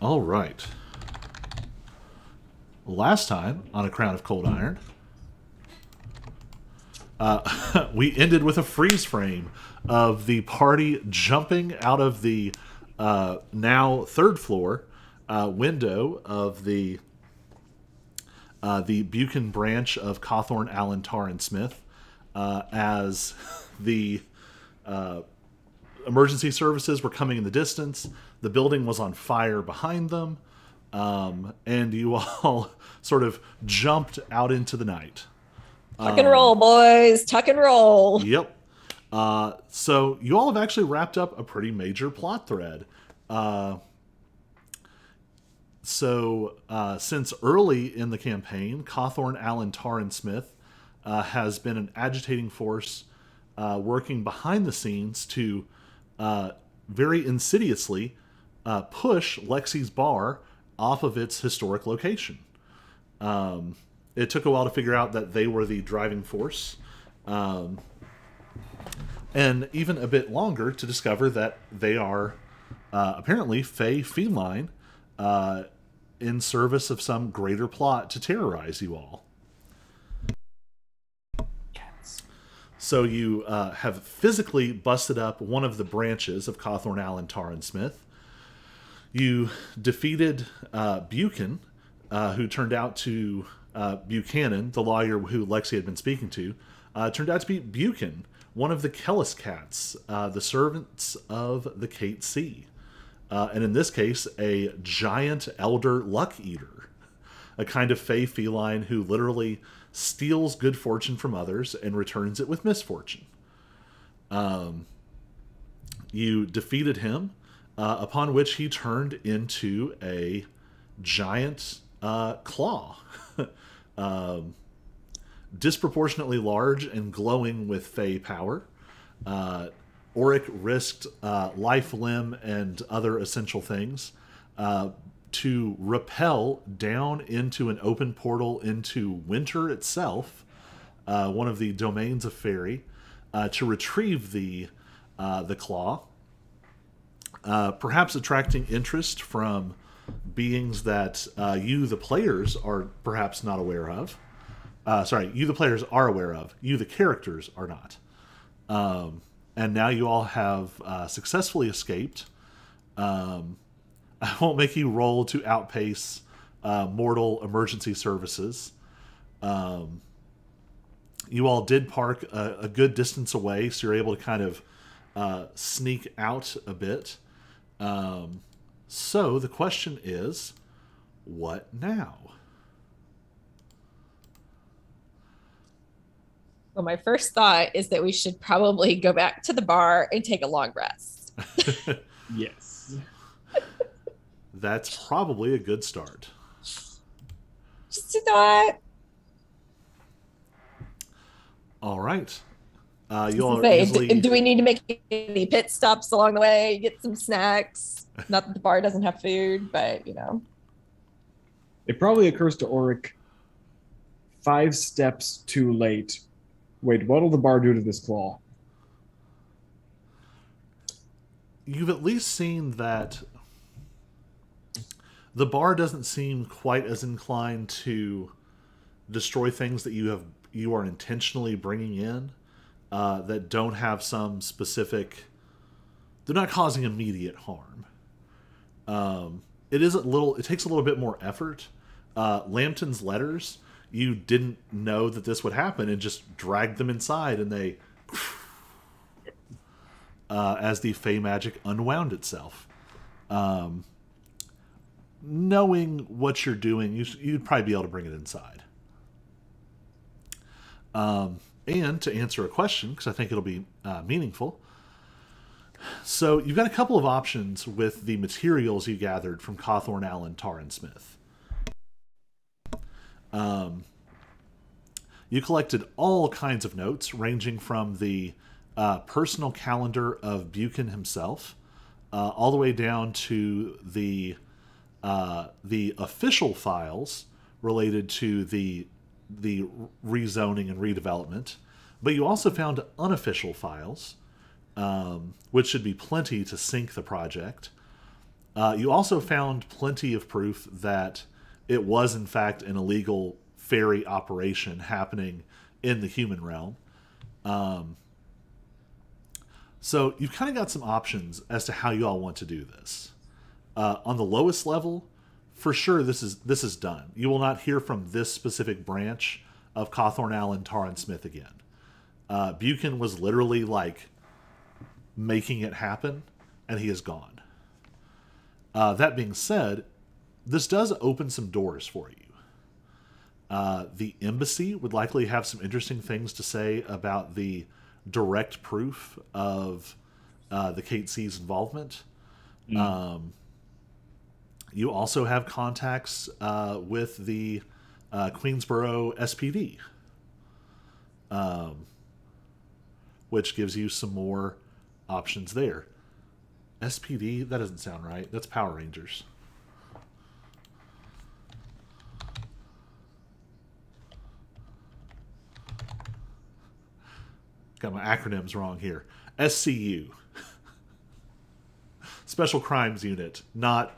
All right. Last time on A Crown of Cold Iron, we ended with a freeze frame of the party jumping out of the now third floor window of the Buchan branch of Cawthorn, Allen, Tar, and Smith as the emergency services were coming in the distance. The building was on fire behind them, and you all sort of jumped out into the night. Tuck and roll, boys. Tuck and roll. Yep. So you all have actually wrapped up a pretty major plot thread. Since early in the campaign, Cawthorn, Allen, Tar, and Smith has been an agitating force working behind the scenes to very insidiously push Lexi's bar off of its historic location. It took a while to figure out that they were the driving force, and even a bit longer to discover that they are apparently Fae feline in service of some greater plot to terrorize you all. So you have physically busted up one of the branches of Cawthorn, Allen, Tar, and Smith. You defeated Buchan, who turned out to... Buchanan, the lawyer who Lexi had been speaking to, turned out to be Buchan, one of the Kellis cats, the servants of the Kate Sea. And in this case, a giant elder luck eater, a kind of fey feline who literally steals good fortune from others and returns it with misfortune. You defeated him, upon which he turned into a giant claw. Disproportionately large and glowing with fey power. Auric risked life, limb, and other essential things to rappel down into an open portal into winter itself, one of the domains of Faerie, to retrieve the claw, perhaps attracting interest from beings that you, the players, are perhaps not aware of. You, the players, are aware of. You, the characters, are not. And now you all have successfully escaped. I won't make you roll to outpace mortal emergency services. You all did park a good distance away, so you're able to kind of sneak out a bit. So the question is, what now? Well, my first thought is that we should probably go back to the bar and take a long rest. Yes. That's probably a good start. Just a thought. All right. You all do we need to make any pit stops along the way? Get some snacks? Not that the bar doesn't have food, but you know. It probably occurs to Auric 5 steps too late. Wait, what'll the bar do to this claw? You've at least seen that the bar doesn't seem quite as inclined to destroy things that you are intentionally bringing in that don't have some specific... They're not causing immediate harm. It takes a little bit more effort. Lambton's letters, you didn't know that this would happen and just dragged them inside, and they... as the Fey magic unwound itself. Knowing what you're doing, you'd probably be able to bring it inside. And to answer a question, because I think it'll be meaningful, so you've got a couple of options with the materials you gathered from Cawthorn, Allen, Tar, and Smith. You collected all kinds of notes, ranging from the personal calendar of Buchan himself, all the way down to the official files related to the rezoning and redevelopment. But you also found unofficial files, which should be plenty to sync the project. You also found plenty of proof that it was, in fact, an illegal Faerie operation happening in the human realm. So you've kind of got some options as to how you all want to do this. On the lowest level, for sure, this is done. You will not hear from this specific branch of Cawthorn Allen, Taryn Smith again. Buchan was literally like making it happen, and he is gone. That being said, this does open some doors for you. The embassy would likely have some interesting things to say about the direct proof of the Kate C's involvement. You also have contacts with the Queensboro SPD, which gives you some more options there. SPD? That doesn't sound right. That's Power Rangers. Got my acronyms wrong here. SCU. Special Crimes Unit, not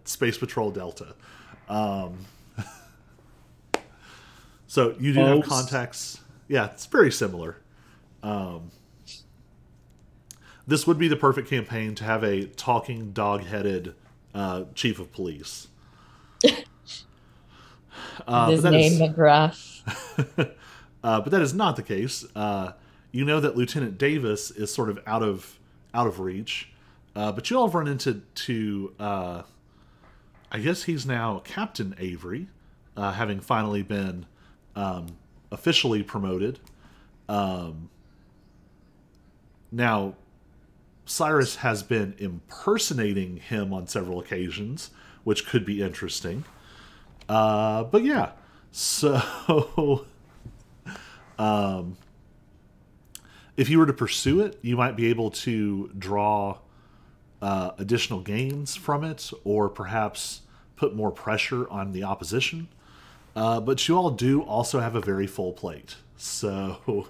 Space Patrol Delta. So you do have contacts. Yeah, it's very similar. This would be the perfect campaign to have a talking dog-headed chief of police. His name McGruff. But that is not the case. You know that Lieutenant Davis is sort of out of reach. But you all have run into I guess he's now Captain Avery, having finally been officially promoted. Now, Cyrus has been impersonating him on several occasions, which could be interesting. But yeah, so if you were to pursue it, you might be able to draw additional gains from it, or perhaps put more pressure on the opposition. But you all do also have a very full plate. So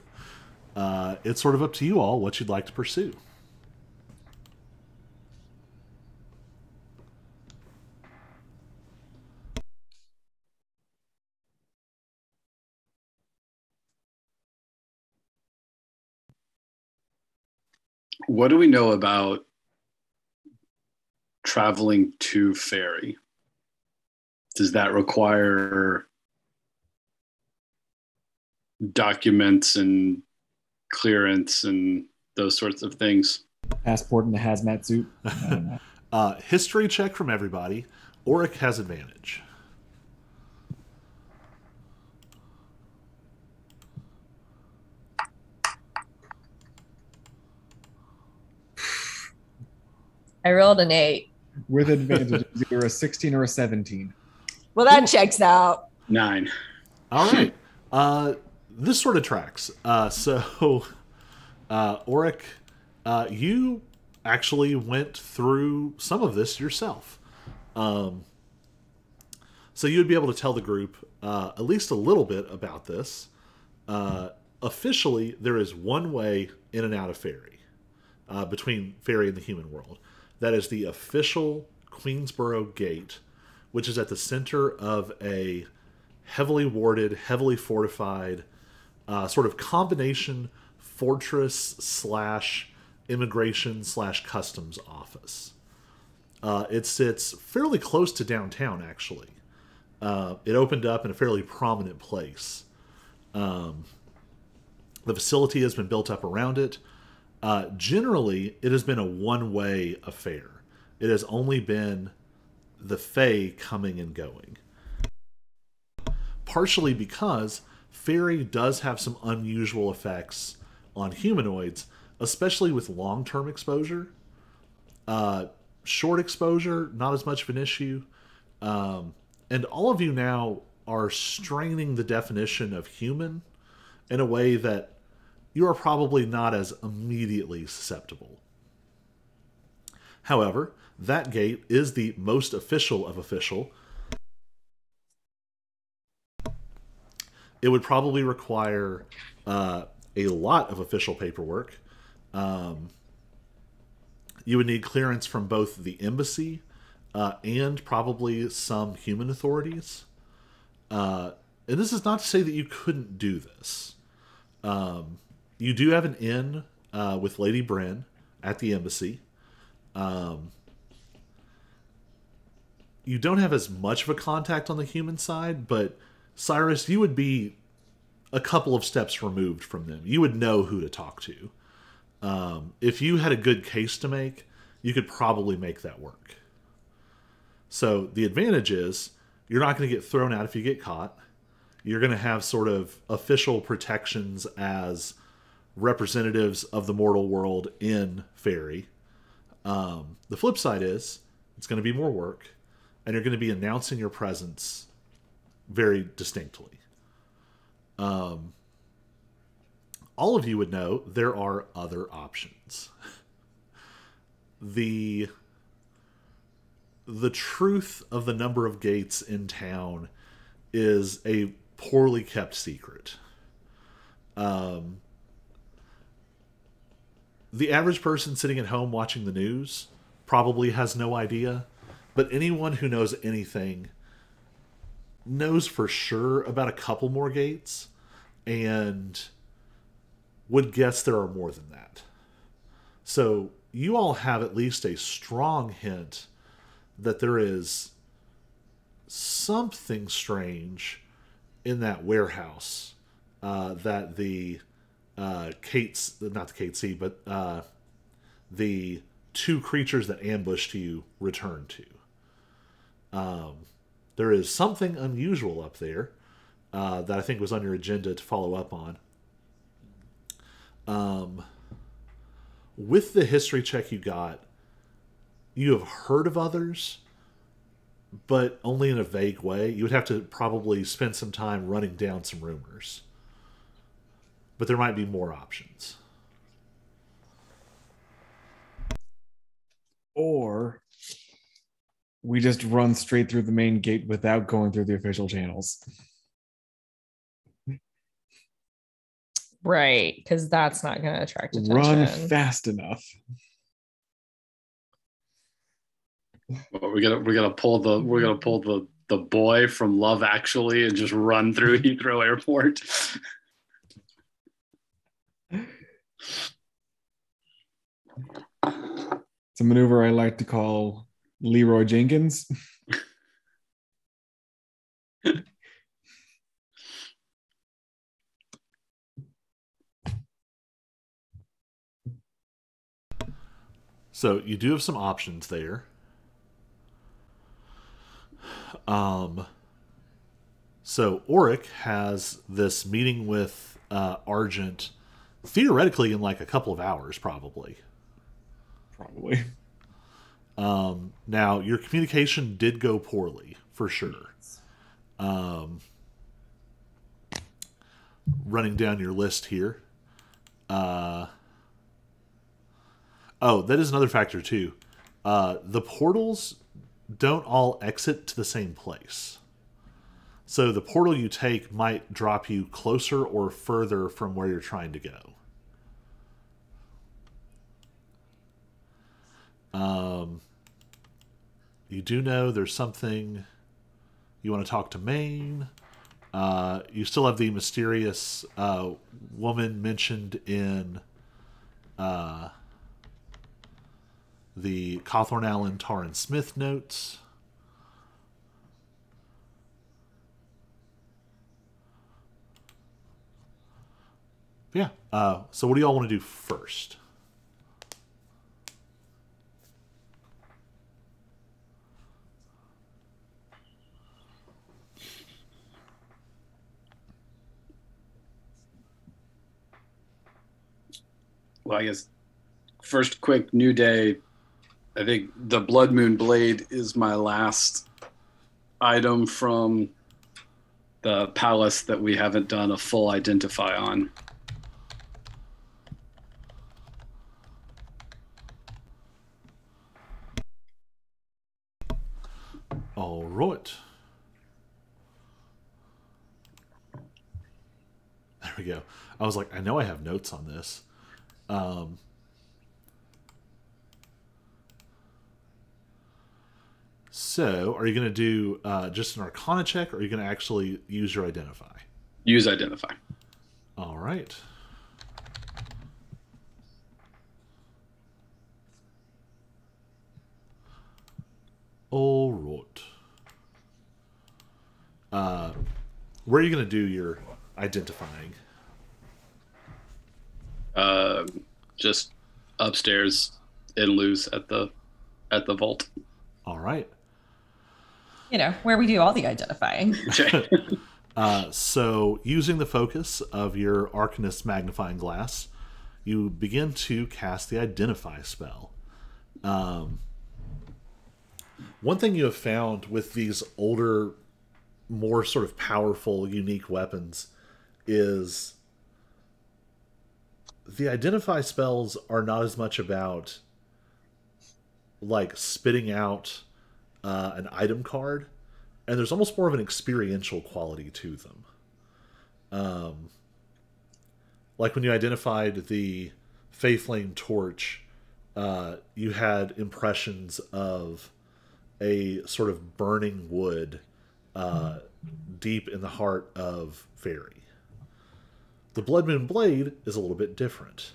it's sort of up to you all what you'd like to pursue. What do we know about traveling to Faerie? Does that require documents and clearance and those sorts of things? Passport in the hazmat suit. History check from everybody. Auric has advantage. I rolled an 8. With advantage, either a 16 or a 17. Well, that checks out. 9. All right. This sort of tracks. So, Auric, you actually went through some of this yourself. So you would be able to tell the group at least a little bit about this. Officially, there is one way in and out of Faerie, between Faerie and the human world. That is the official Queensboro Gate, which is at the center of a heavily warded, heavily fortified, sort of combination fortress / immigration / customs office. It sits fairly close to downtown, actually. It opened up in a fairly prominent place. The facility has been built up around it. Generally, it has been a one-way affair. It has only been the Fae coming and going. Partially because Faerie does have some unusual effects on humanoids, especially with long-term exposure. Short exposure, not as much of an issue. And all of you now are straining the definition of human in a way that you are probably not as immediately susceptible. However, that gate is the most official of official. It would probably require a lot of official paperwork. You would need clearance from both the embassy and probably some human authorities. And this is not to say that you couldn't do this. You do have an in with Lady Bryn at the embassy. You don't have as much of a contact on the human side, but Cyrus, you would be a couple of steps removed from them. You would know who to talk to. If you had a good case to make, you could probably make that work. So the advantage is you're not going to get thrown out if you get caught. You're going to have sort of official protections as representatives of the mortal world in Faerie. The flip side is it's going to be more work, and you're going to be announcing your presence very distinctly. All of you would know there are other options. The truth of the number of gates in town is a poorly kept secret. The average person sitting at home watching the news probably has no idea, but anyone who knows anything knows for sure about a couple more gates and would guess there are more than that. So you all have at least a strong hint that there is something strange in that warehouse that the the two creatures that ambushed you returned to. There is something unusual up there that I think was on your agenda to follow up on. With the history check you got, you have heard of others, but only in a vague way. You would have to probably spend some time running down some rumors. But there might be more options. Or we just run straight through the main gate without going through the official channels. Right, because that's not going to attract attention. Run fast enough. Well, we're gonna pull the boy from Love Actually and just run through Heathrow Airport. It's a maneuver I like to call Leroy Jenkins. So you do have some options there. So Auric has this meeting with Argent theoretically in like a couple of hours, probably. Probably. Now, your communication did go poorly, for sure. Running down your list here. Oh, that is another factor, too. The portals don't all exit to the same place. So the portal you take might drop you closer or further from where you're trying to go. You do know there's something you want to talk to Maine. You still have the mysterious woman mentioned in the Cawthorn Allen, Taryn Smith notes. Yeah. So what do y'all want to do first? Well, I guess first quick new day. I think the Blood Moon Blade is my last item from the palace that we haven't done a full identify on. All right. There we go. I was like, I know I have notes on this. So, are you going to do just an Arcana check, or are you going to actually use your Identify? Use Identify. All right. All right. Where are you going to do your identifying? Just upstairs in Luz at the vault. All right. You know, where we do all the identifying. Okay. So, using the focus of your Arcanist magnifying glass, you begin to cast the Identify spell. One thing you have found with these older, more sort of powerful, unique weapons is the Identify spells are not as much about like spitting out an item card, and there's almost more of an experiential quality to them. Like when you identified the Faeflame torch, you had impressions of a sort of burning wood deep in the heart of Faerie. The Blood Moon Blade is a little bit different.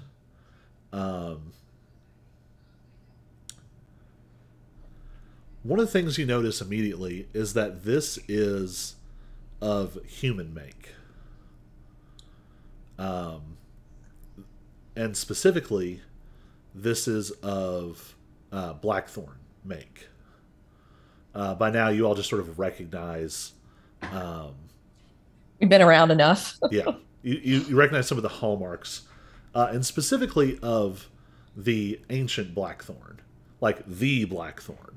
One of the things you notice immediately is that this is of human make. And specifically, this is of Blackthorn make. By now, you all just sort of recognize... We've been around enough. Yeah. You recognize some of the hallmarks, and specifically of the ancient Blackthorn. Like, the Blackthorn.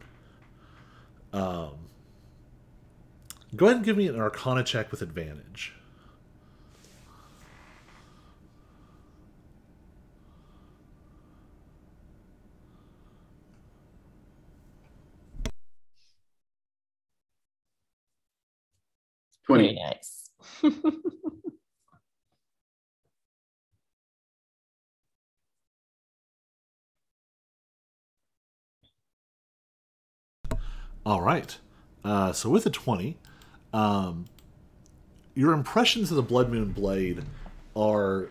Go ahead and give me an Arcana check with advantage. Very nice. All right. So with a 20, your impressions of the Blood Moon Blade are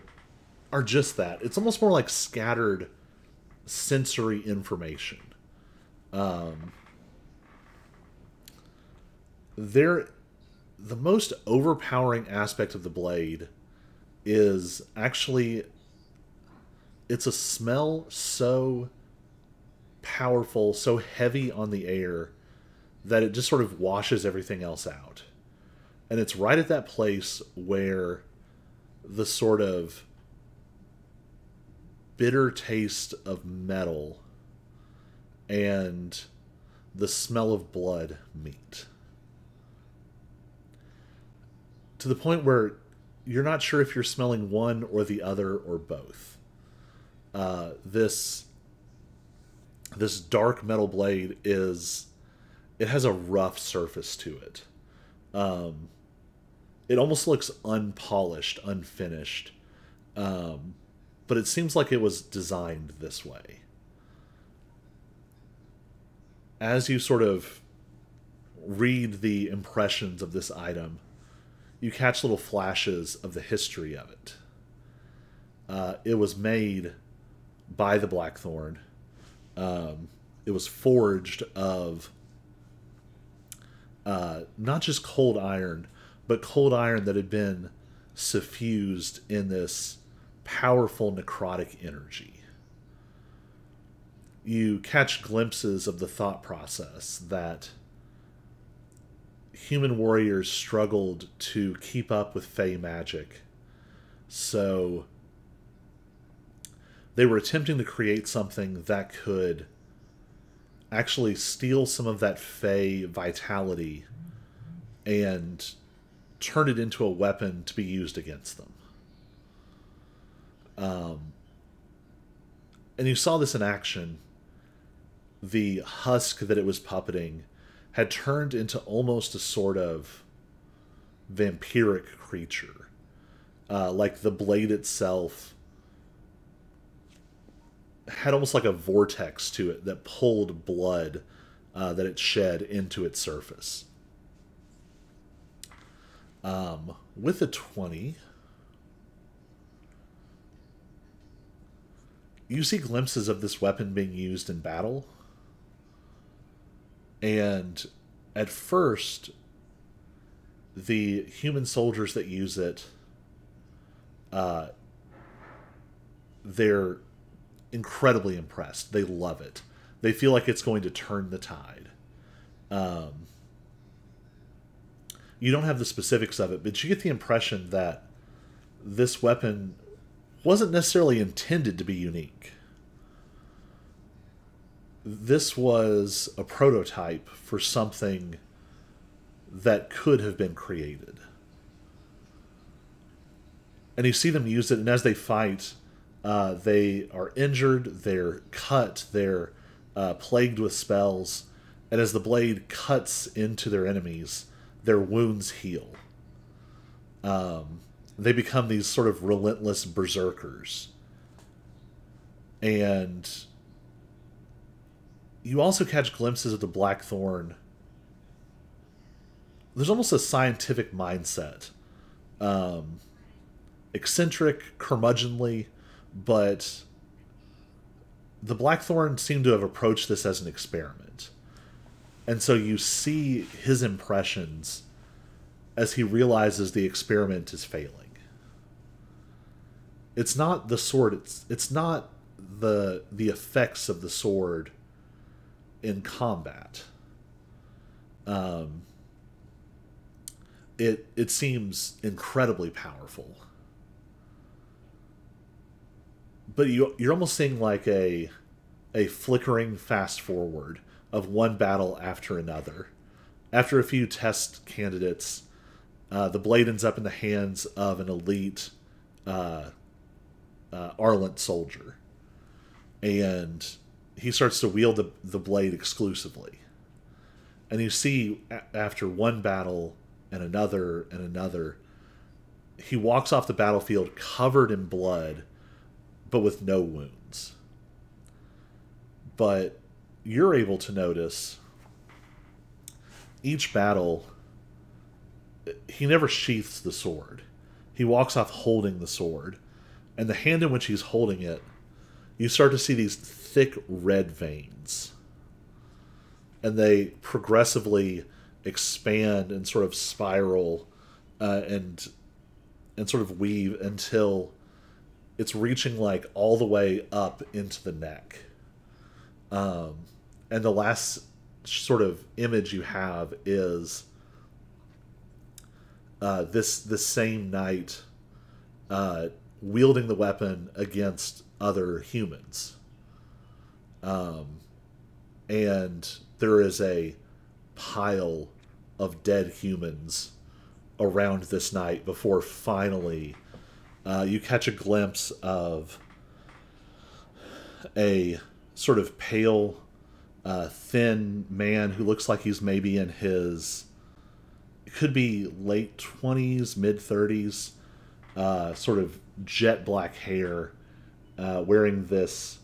just that. It's almost more like scattered sensory information. The most overpowering aspect of the blade is actually it's a smell so powerful, so heavy on the air that it just sort of washes everything else out. And it's right at that place where the sort of bitter taste of metal and the smell of blood meet. To the point where you're not sure if you're smelling one or the other or both. This dark metal blade it has a rough surface to it. It almost looks unpolished, unfinished. But it seems like it was designed this way. As you sort of read the impressions of this item, you catch little flashes of the history of it. It was made by the Blackthorn. It was forged of not just cold iron, but cold iron that had been suffused in this powerful necrotic energy. You catch glimpses of the thought process that human warriors struggled to keep up with Fey magic. So they were attempting to create something that could actually steal some of that Fey vitality and turn it into a weapon to be used against them. And you saw this in action. The husk that it was puppeting had turned into almost a sort of vampiric creature. Like the blade itself had almost like a vortex to it that pulled blood that it shed into its surface. With a 20, you see glimpses of this weapon being used in battle. And at first, the human soldiers that use it, they're incredibly impressed. They love it. They feel like it's going to turn the tide. You don't have the specifics of it, but you get the impression that this weapon wasn't necessarily intended to be unique. This was a prototype for something that could have been created. And you see them use it, and as they fight, they are injured, they're cut, they're plagued with spells, and as the blade cuts into their enemies, their wounds heal. They become these sort of relentless berserkers. And you also catch glimpses of the Blackthorn. There's almost a scientific mindset. Eccentric, curmudgeonly, but the Blackthorn seem to have approached this as an experiment. And so you see his impressions as he realizes the experiment is failing. It's not the sword, it's not the effects of the sword in combat. It seems incredibly powerful. But you're almost seeing like a flickering fast forward of one battle after another. After a few test candidates, the blade ends up in the hands of an elite Arlant soldier. And he starts to wield the blade exclusively. And you see, after one battle and another, he walks off the battlefield covered in blood, but with no wounds. But you're able to notice each battle, he never sheaths the sword. He walks off holding the sword, and the hand in which he's holding it, you start to see these thick red veins. And they progressively expand and sort of spiral and sort of weave until it's reaching like all the way up into the neck. And the last sort of image you have is this same knight wielding the weapon against other humans. And there is a pile of dead humans around this knight before finally you catch a glimpse of a sort of pale, thin man who looks like he's maybe in his, it could be late 20s, mid 30s, sort of jet black hair, wearing this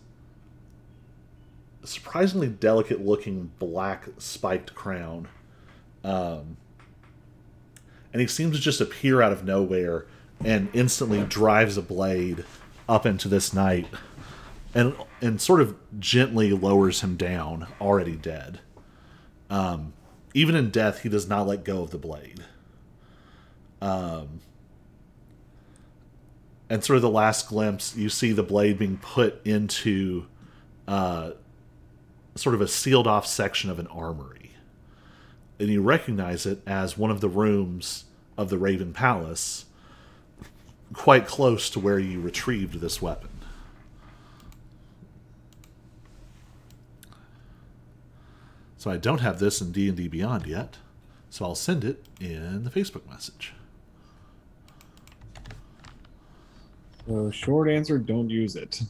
surprisingly delicate looking black spiked crown. And he seems to just appear out of nowhere and instantly drives a blade up into this knight and sort of gently lowers him down, already dead. Even in death, he does not let go of the blade. And sort of the last glimpse, you see the blade being put into sort of a sealed off section of an armory. And you recognize it as one of the rooms of the Raven Palace, quite close to where you retrieved this weapon. So I don't have this in D&D Beyond yet, so I'll send it in the Facebook message. So short answer, don't use it.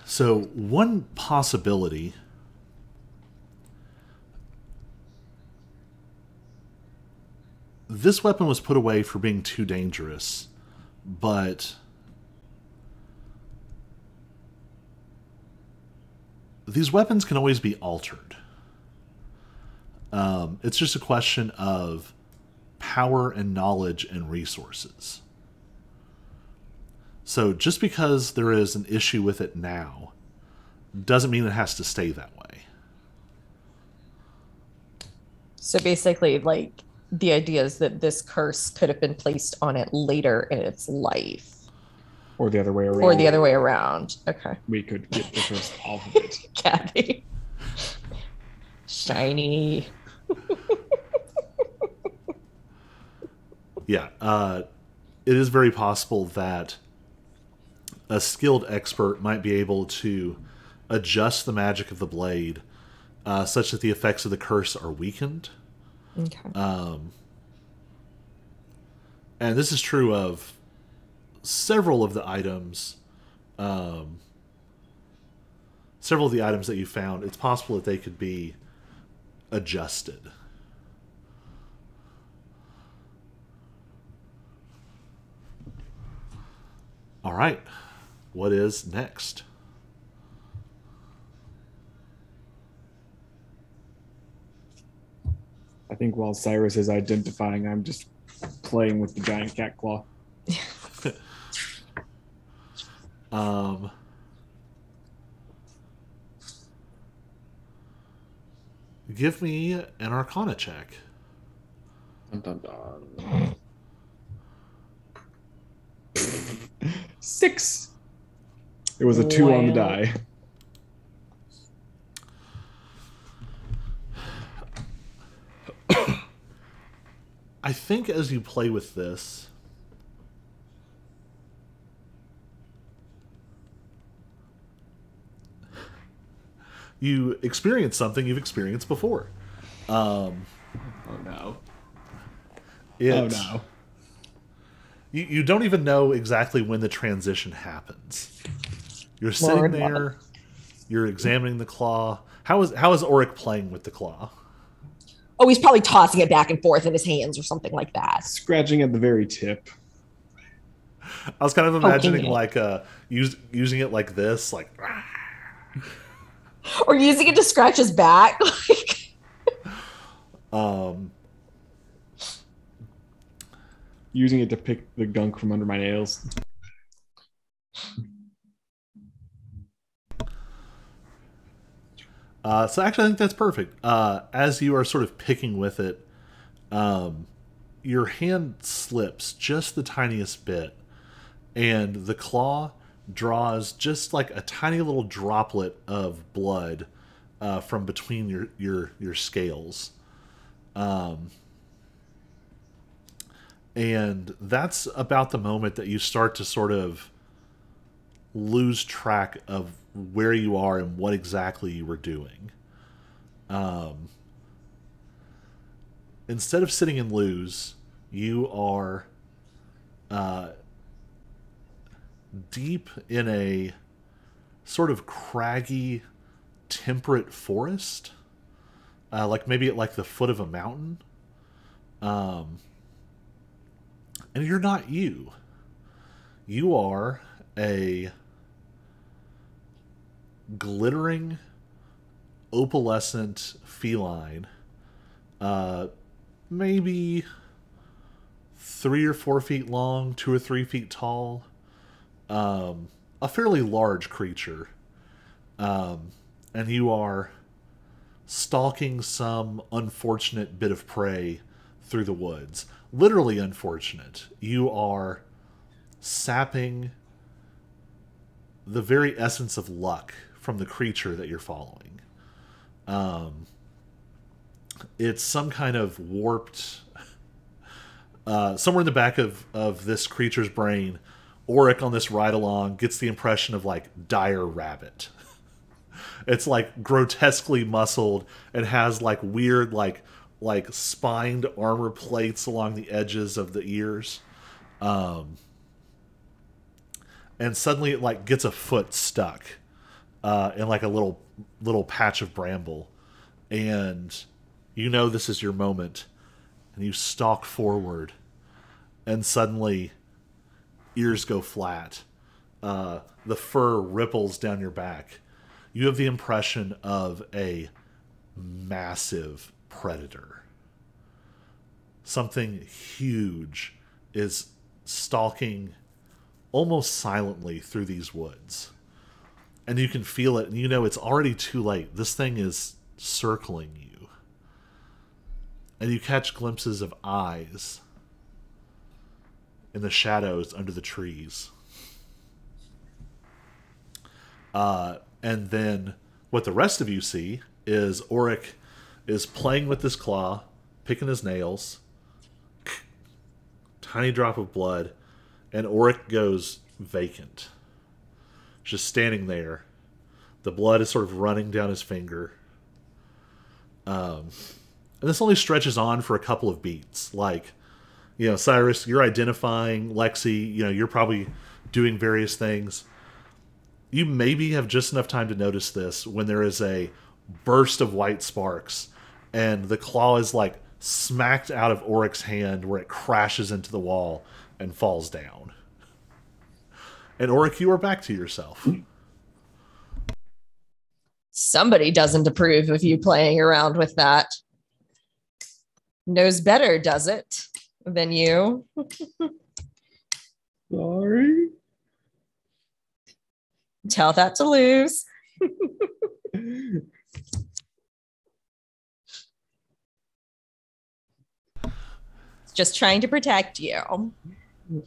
So one possibility this weapon was put away for being too dangerous, but these weapons can always be altered. It's just a question of power and knowledge and resources. So just because there is an issue with it now doesn't mean it has to stay that way. So basically, like, the idea is that this curse could have been placed on it later in its life. Or the other way around. Or the other way around. Okay. We could get the curse off of it. Kathy. Shiny. Yeah. It is very possible that a skilled expert might be able to adjust the magic of the blade such that the effects of the curse are weakened. Okay. And this is true of several of the items. Several of the items that you found, it's possible that they could be adjusted. All right. What is next? I think while Cyrus is identifying, I'm just playing with the giant cat claw. Give me an Arcana check. Dun, dun, dun. 6. It was a 2 on the die. I think as you play with this, you experience something you've experienced before. Oh no. Oh no. You don't even know exactly when the transition happens. You're sitting there, you're examining the claw. How is Auric playing with the claw? Oh, he's probably tossing it back and forth in his hands or something like that. Scratching at the very tip. I was kind of imagining like using it like this, like or using it to scratch his back. Using it to pick the gunk from under my nails. So actually I think that's perfect. As you are sort of picking with it, your hand slips just the tiniest bit, and the claw draws just like a tiny little droplet of blood from between your scales. And that's about the moment that you start to sort of lose track of where you are and what exactly you were doing. Instead of sitting in lose, you are deep in a sort of craggy, temperate forest, like maybe at like the foot of a mountain. And you're not you. You are a glittering, opalescent feline, maybe 3 or 4 feet long, 2 or 3 feet tall, a fairly large creature, and you are stalking some unfortunate bit of prey through the woods. Literally unfortunate. You are sapping the very essence of luck from the creature that you're following. It's some kind of warped... somewhere in the back of this creature's brain, Auric on this ride-along gets the impression of, like, dire rabbit. It's, like, grotesquely muscled and has, like, weird, like spined armor plates along the edges of the ears. And suddenly it like gets a foot stuck in like a little patch of bramble. And you know this is your moment. and you stalk forward, and suddenly ears go flat. The fur ripples down your back. You have the impression of a massive predator. Something huge is stalking almost silently through these woods. And you can feel it, and you know it's already too late. This thing is circling you. And you catch glimpses of eyes in the shadows under the trees. And then what the rest of you see is Auric is playing with this claw, picking his nails. Tiny drop of blood, and Auric goes vacant. Just standing there. The blood is sort of running down his finger. And this only stretches on for a couple of beats. Like, you know, Cyrus, you're identifying Lexi, you know, you're probably doing various things. You maybe have just enough time to notice this when there is a burst of white sparks and the claw is like smacked out of Auric's hand where it crashes into the wall and falls down. And Auric, you are back to yourself. Somebody doesn't approve of you playing around with that. Knows better, does it, than you? Sorry. Tell that to Luz. Just trying to protect you. I'm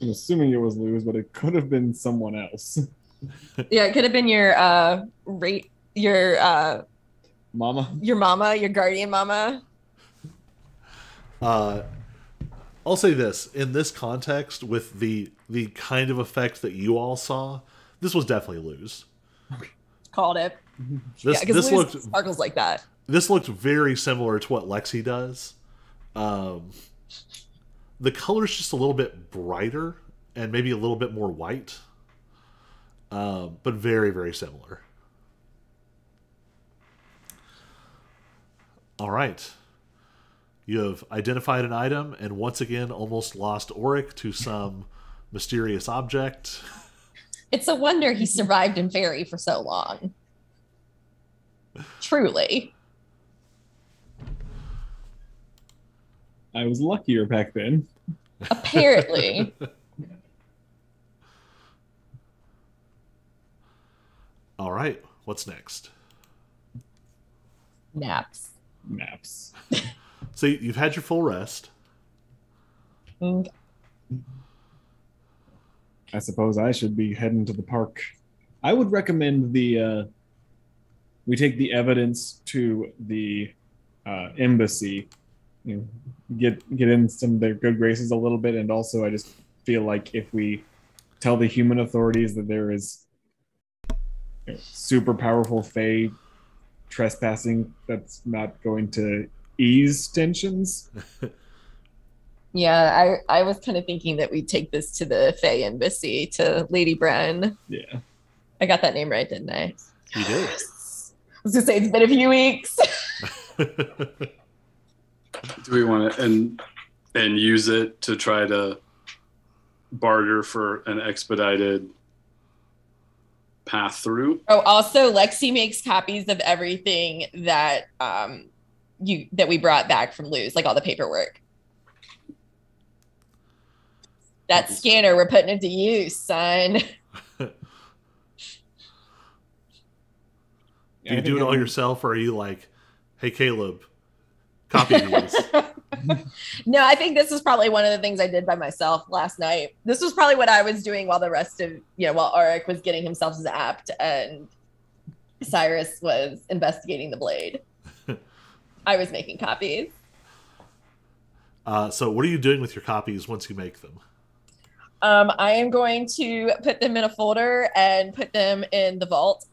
assuming it was Luz, but it could have been someone else. Yeah, it could have been your Mama. Your mama, your guardian mama. I'll say this. In this context, with the kind of effect that you all saw, this was definitely Luz. Called it. This Luz looked sparkles like that. This looked very similar to what Lexi does. The color's just a little bit brighter and maybe a little bit more white. But very, very similar. All right. You have identified an item and once again almost lost Auric to some mysterious object. It's a wonder he survived in Faerie for so long. Truly. I was luckier back then. Apparently. All right. What's next? Naps. So you've had your full rest. Okay. I suppose I should be heading to the park. I would recommend we take the evidence to the embassy, you know, get in some of their good graces a little bit, and also I just feel like if we tell the human authorities that there is, you know, super powerful Fae trespassing, that's not going to ease tensions. Yeah, I was kind of thinking that we'd take this to the Fae embassy, to Lady Bren. Yeah. I got that name right, didn't I? You did. I was going to say, it's been a few weeks. Do we want to and use it to try to barter for an expedited path through? Oh, also, Lexi makes copies of everything that that we brought back from Luz, like all the paperwork. That scanner, we're putting it to use, son. Do you do it all yourself, or are you like, hey, Caleb, copy these? No, I think this was probably one of the things I did by myself last night. This was probably what I was doing while the rest of, while Auric was getting himself zapped and Cyrus was investigating the blade. I was making copies. So what are you doing with your copies once you make them? I am going to put them in a folder and put them in the vault.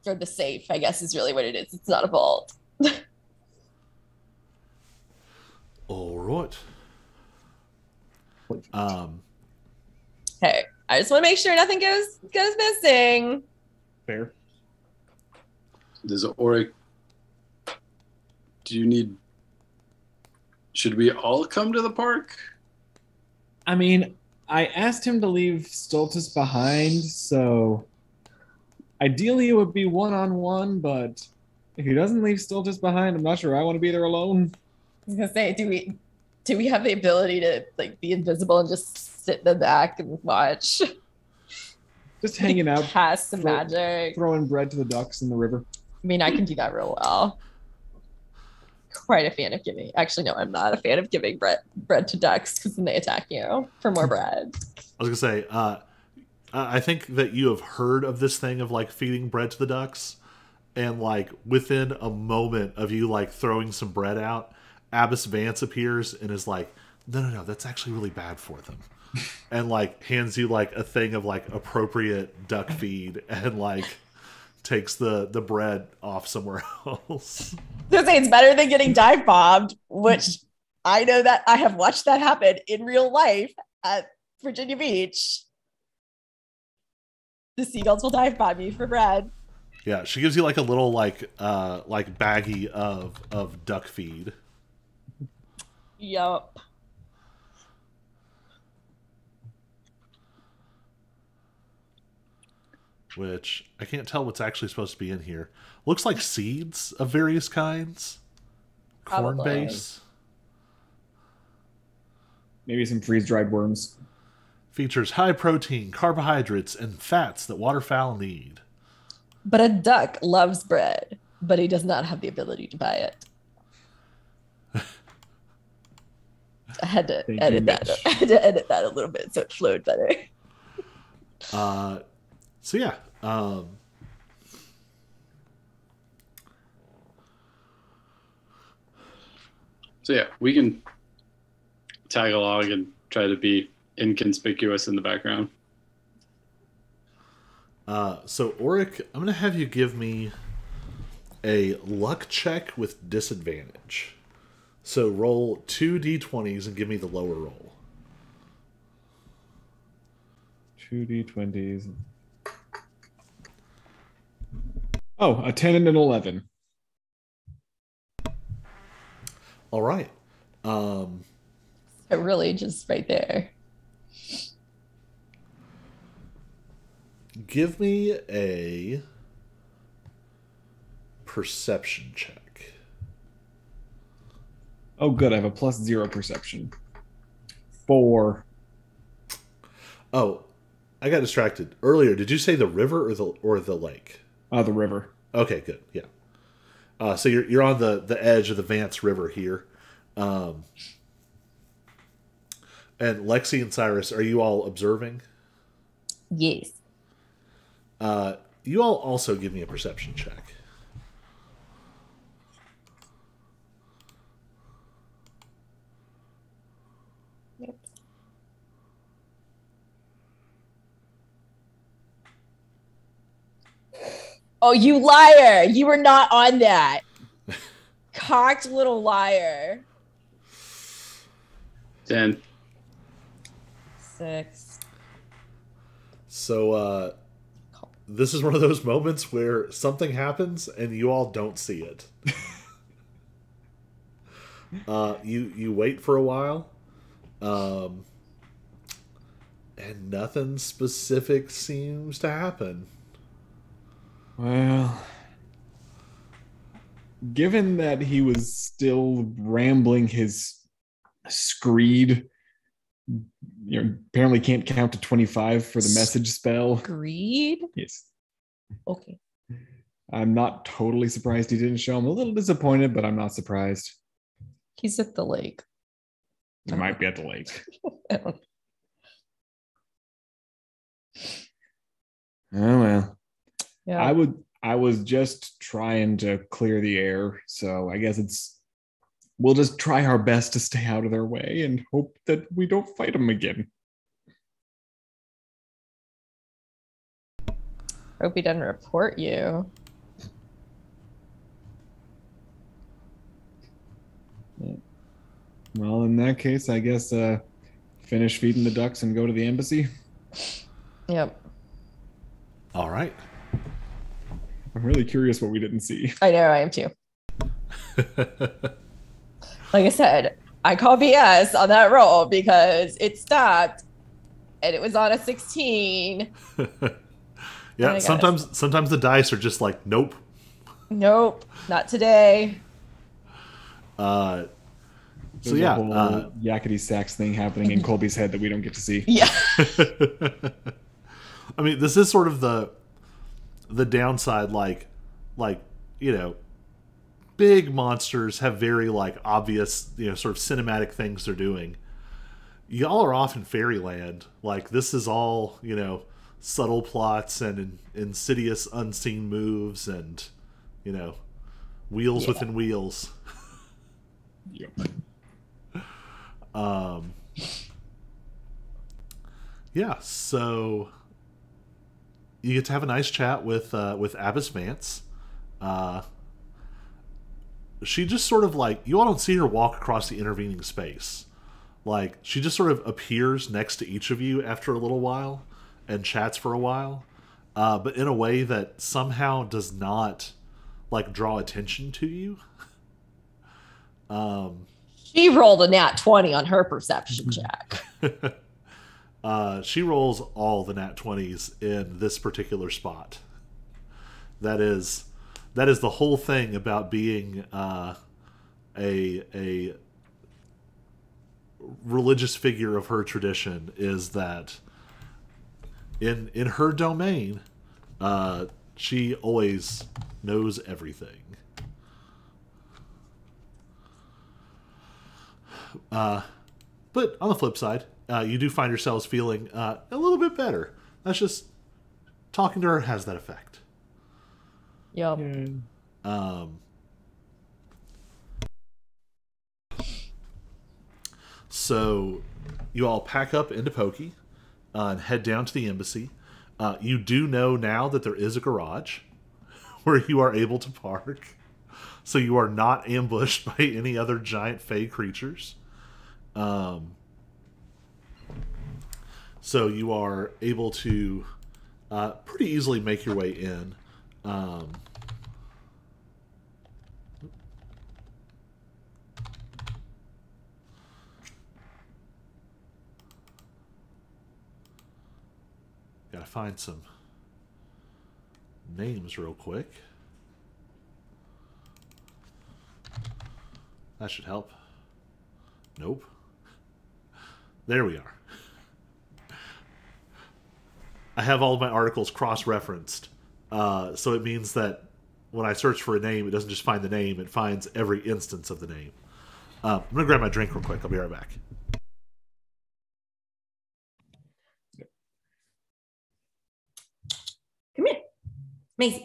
Or the safe, I guess, is really what it is. It's not a vault. All right. Hey, I just want to make sure nothing goes missing. Fair. Does Auric, do you need Should we all come to the park? I mean, I asked him to leave Stultus behind, so ideally it would be one-on-one, but if he doesn't leave Stultus behind, I'm not sure I want to be there alone. I was gonna say, do we have the ability to like be invisible and just sit in the back and watch? Just hanging out, Cast some magic. throwing bread to the ducks in the river. I mean, I can do that real well. Quite a fan of giving. Actually, no, I'm not a fan of giving bread to ducks because then they attack you for more bread. I was gonna say, I think that you have heard of this thing of like feeding bread to the ducks, and like within a moment of you like throwing some bread out, Abbess Vance appears and is like, no, that's actually really bad for them. And like hands you like a thing of like appropriate duck feed and like takes the bread off somewhere else. I was gonna say it's better than getting dive bombed, which I know that I have watched that happen in real life at Virginia Beach. The seagulls will dive bomb you for bread. Yeah, she gives you like a little like baggie of duck feed. Yup. Which I can't tell what's actually supposed to be in here. Looks like seeds of various kinds. Corn Probably. base. Maybe some freeze-dried worms. Features high protein, carbohydrates, and fats that waterfowl need. But a duck loves bread, but he does not have the ability to buy it. I had to edit that. I had to edit that a little bit so it flowed better. So yeah. So yeah, we can tag along and try to be inconspicuous in the background. So Auric, I'm going to have you give me a luck check with disadvantage. So roll 2 d20s and give me the lower roll. 2 d20s. Oh, a 10 and an 11. All right. So really just right there. Give me a perception check. Oh, good. I have a +0 perception. 4. Oh, I got distracted earlier. Did you say the river or the lake? The river. Okay, good. Yeah. So you're on the edge of the Vance River here. And Lexi and Cyrus, are you all observing? Yes. You all also give me a perception check. Yep. Oh, you liar! You were not on that. Cocked little liar. 10. 6. So this is one of those moments where something happens and you all don't see it. You wait for a while, and nothing specific seems to happen. Well, given that he was still rambling his screed, apparently can't count to 25 for the message spell. Greed? Yes. Okay. I'm not totally surprised he didn't show. I'm a little disappointed, but I'm not surprised. He's at the lake. He might be at the lake. Oh, well. Yeah. I was just trying to clear the air, so I guess we'll just try our best to stay out of their way and hope that we don't fight them again. Hope he doesn't report you. Well, in that case, I guess finish feeding the ducks and go to the embassy. Yep. All right. I'm really curious what we didn't see. I know, I am too. Like I said, I call BS on that roll because it stopped and it was on a 16. Yeah, sometimes the dice are just like, nope. Nope, not today. So There's yeah, a whole yakety sax thing happening in Colby's head that we don't get to see. Yeah. I mean, this is sort of the downside, like you know, big monsters have very like obvious, you know, sort of cinematic things they're doing. Y'all are off in fairyland. Like, this is all, you know, subtle plots and insidious unseen moves and, you know, wheels within wheels. Yep. Yeah, so you get to have a nice chat with Abbess Vance. She just sort of like, you all don't see her walk across the intervening space. Like, she just sort of appears next to each of you after a little while and chats for a while, but in a way that somehow does not like draw attention to you. She rolled a nat 20 on her perception check. She rolls all the nat 20s in this particular spot. That is the whole thing about being a religious figure of her tradition, is that in her domain, she always knows everything. But on the flip side, you do find yourselves feeling a little bit better. That's just, talking to her has that effect. Yep. So you all pack up into Pokey and head down to the embassy. You do know now that there is a garage where you are able to park, so you are not ambushed by any other giant fey creatures. So you are able to pretty easily make your way in. Gotta find some names real quick. That should help. Nope. There we are. I have all of my articles cross-referenced. So it means that when I search for a name, it doesn't just find the name, it finds every instance of the name. I'm going to grab my drink real quick. I'll be right back. Come here. Macy.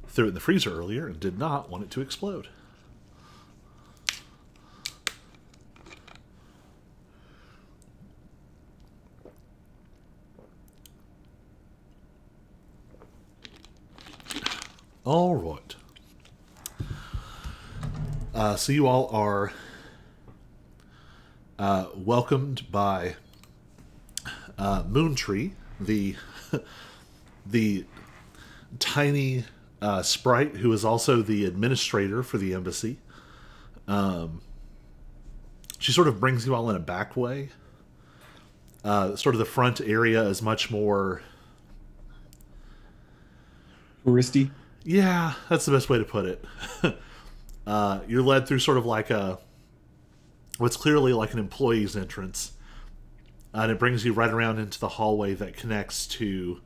Threw it in the freezer earlier and did not want it to explode. All right. So you all are welcomed by Moontree, the tiny sprite who is also the administrator for the embassy. She sort of brings you all in a back way. Sort of the front area is much more Touristy. Yeah, that's the best way to put it. You're led through sort of like what's clearly like an employee's entrance, and it brings you right around into the hallway that connects to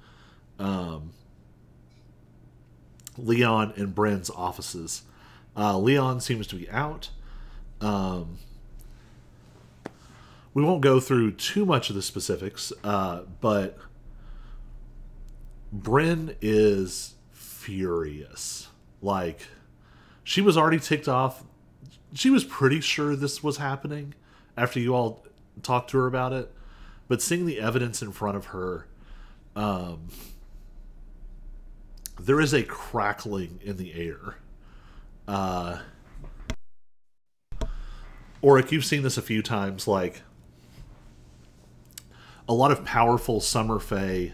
Leon and Bryn's offices. Leon seems to be out. We won't go through too much of the specifics, but Bryn is furious. Like, she was already ticked off. She was pretty sure this was happening after you all talked to her about it, but seeing the evidence in front of her, there is a crackling in the air. Auric, you've seen this a few times, like a lot of powerful summer fae.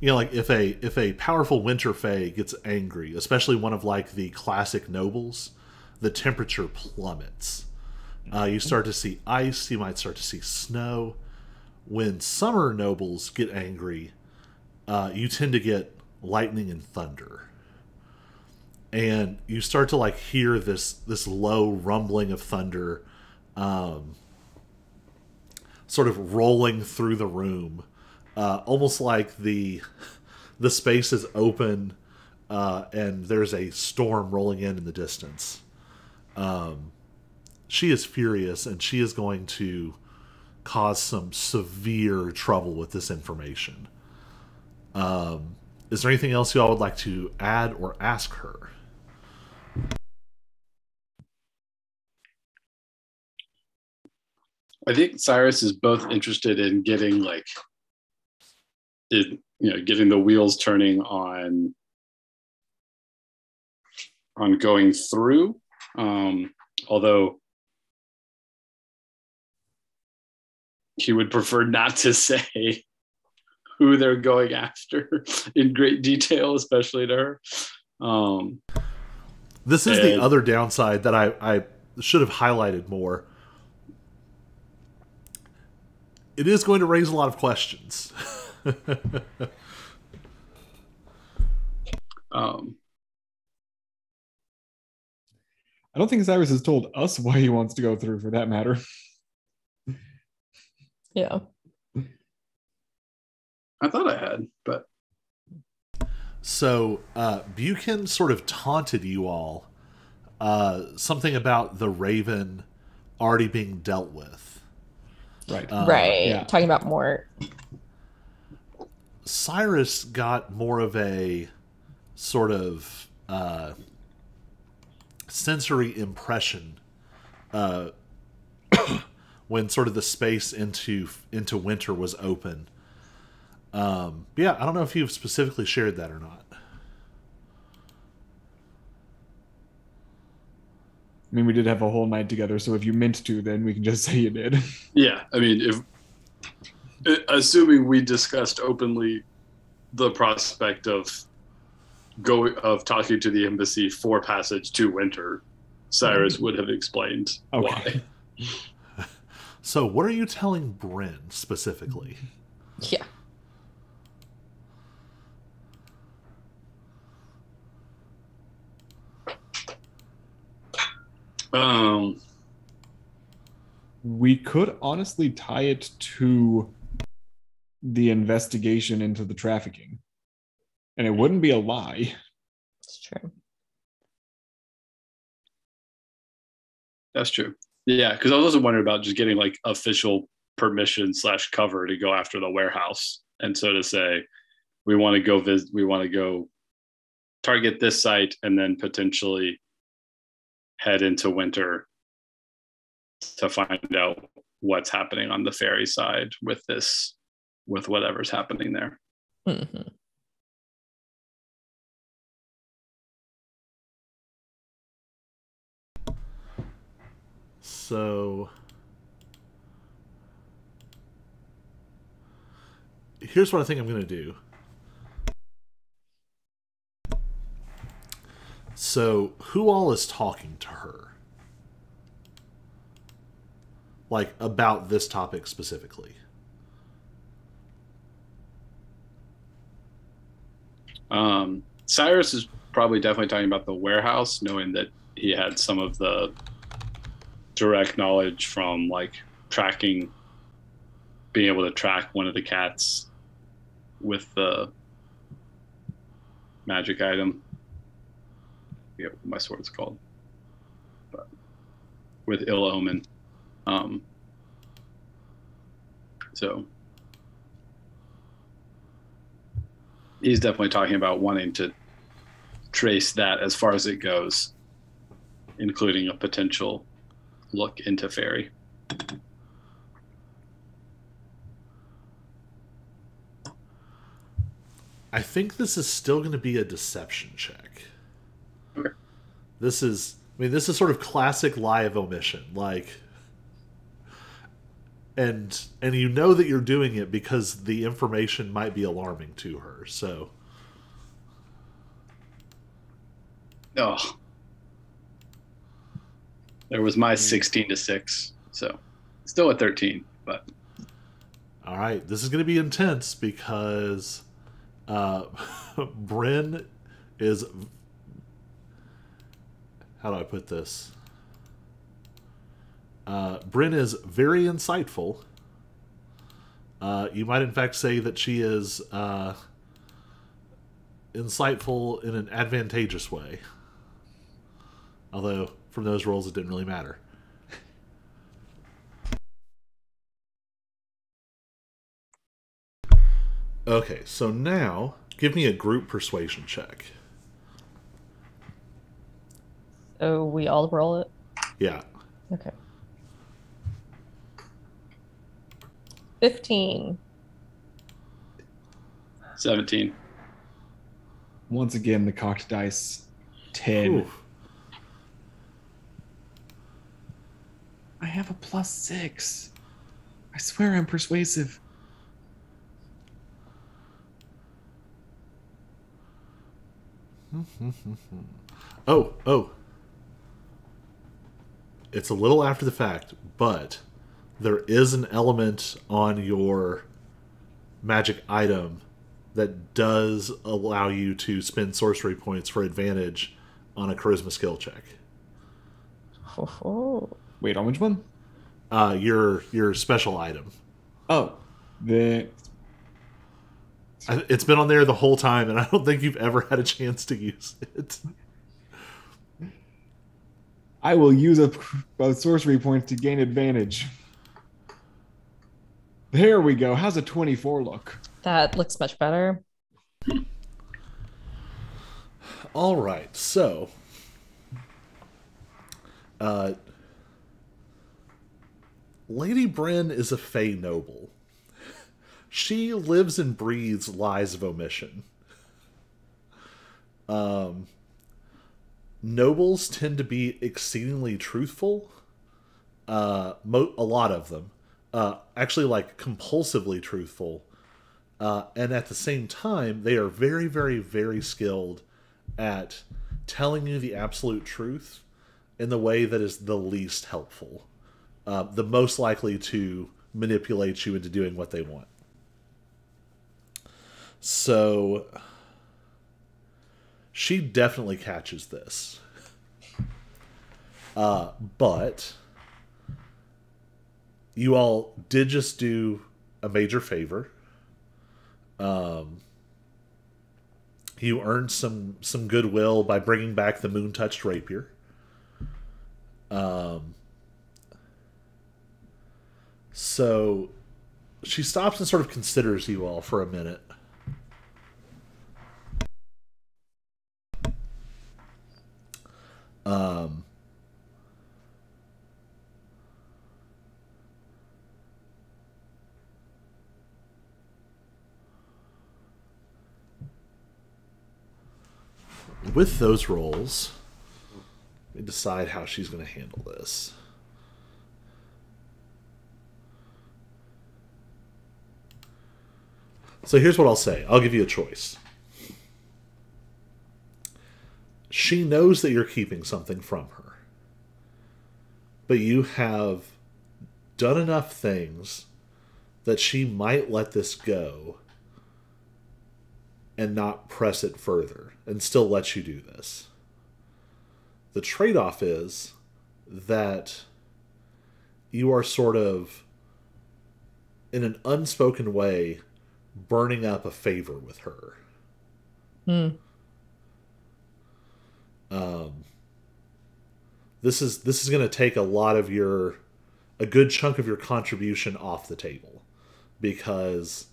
You know, like if a powerful winter fae gets angry, especially one of like the classic nobles, the temperature plummets. You start to see ice, you might start to see snow. When summer nobles get angry, you tend to get lightning and thunder. And you start to like hear this low rumbling of thunder sort of rolling through the room, almost like the space is open and there's a storm rolling in the distance. She is furious, and she is going to cause some severe trouble with this information. Is there anything else you all would like to add or ask her? I think Cyrus is both interested in getting getting the wheels turning on going through. Although he would prefer not to say who they're going after in great detail, especially to her. This is the other downside that I should have highlighted more. It is going to raise a lot of questions. I don't think Cyrus has told us why he wants to go through, for that matter. Yeah. I thought I had, but... So, Buchan sort of taunted you all. Something about the Raven already being dealt with. Right. Right. Yeah. Talking about Mort. Cyrus got more of a sort of sensory impression when sort of the space into winter was open. Yeah, I don't know if you've specifically shared that or not. I mean, we did have a whole night together, so if you meant to, then we can just say you did. Yeah, I mean, assuming we discussed openly the prospect of talking to the embassy for passage to winter, Cyrus would have explained why. So, what are you telling Bryn specifically? Yeah. We could honestly tie it to the investigation into the trafficking, and it wouldn't be a lie. It's true. That's true. Yeah, because I was also wondering about just getting like official permission / cover to go after the warehouse, and so to say, we want to go visit, we want to go target this site, and then potentially head into winter to find out what's happening on the Faerie side with whatever's happening there. Mm-hmm. So, here's what I think I'm going to do. So, who all is talking to her? Like, about this topic specifically? Cyrus is probably definitely talking about the warehouse, knowing that he had some of the direct knowledge from like being able to track one of the cats with the magic item. I forget what my sword's called, but with ill omen. So he's definitely talking about wanting to trace that as far as it goes, including a potential look into Faerie. I think this is still going to be a deception check. Okay. This is sort of classic lie of omission. Like, and you know that you're doing it because the information might be alarming to her. So, Oh. There was my 16 to 6. So still at 13, but all right, this is going to be intense because Bryn is, how do I put this? Bryn is very insightful. You might in fact say that she is insightful in an advantageous way. Although, from those rolls, it didn't really matter. Okay, so now, give me a group persuasion check. So we all roll it? Yeah. Okay. 15. 17. Once again, the cocked dice. 10. Ooh. I have a +6. I swear I'm persuasive. Oh. It's a little after the fact, but there is an element on your magic item that does allow you to spend sorcery points for advantage on a charisma skill check. Oh. Wait, on which one? Your special item. Oh, It's been on there the whole time, and I don't think you've ever had a chance to use it. I will use a sorcery point to gain advantage. There we go. How's a 24 look? That looks much better. All right, so Lady Bryn is a Fey noble. She lives and breathes lies of omission. Nobles tend to be exceedingly truthful. A lot of them. Actually, like, compulsively truthful. And at the same time, they are very, very, very skilled at telling you the absolute truth in the way that is the least helpful. The most likely to manipulate you into doing what they want. So she definitely catches this. But you all did just do a major favor. You earned some goodwill by bringing back the moon-touched rapier. So she stops and sort of considers you all for a minute. With those rolls, we decide how she's going to handle this. So here's what I'll say. I'll give you a choice. She knows that you're keeping something from her. But you have done enough things that she might let this go and not press it further and still let you do this. The trade-off is that you are sort of, in an unspoken way, burning up a favor with her. This is going to take a good chunk of your contribution off the table, because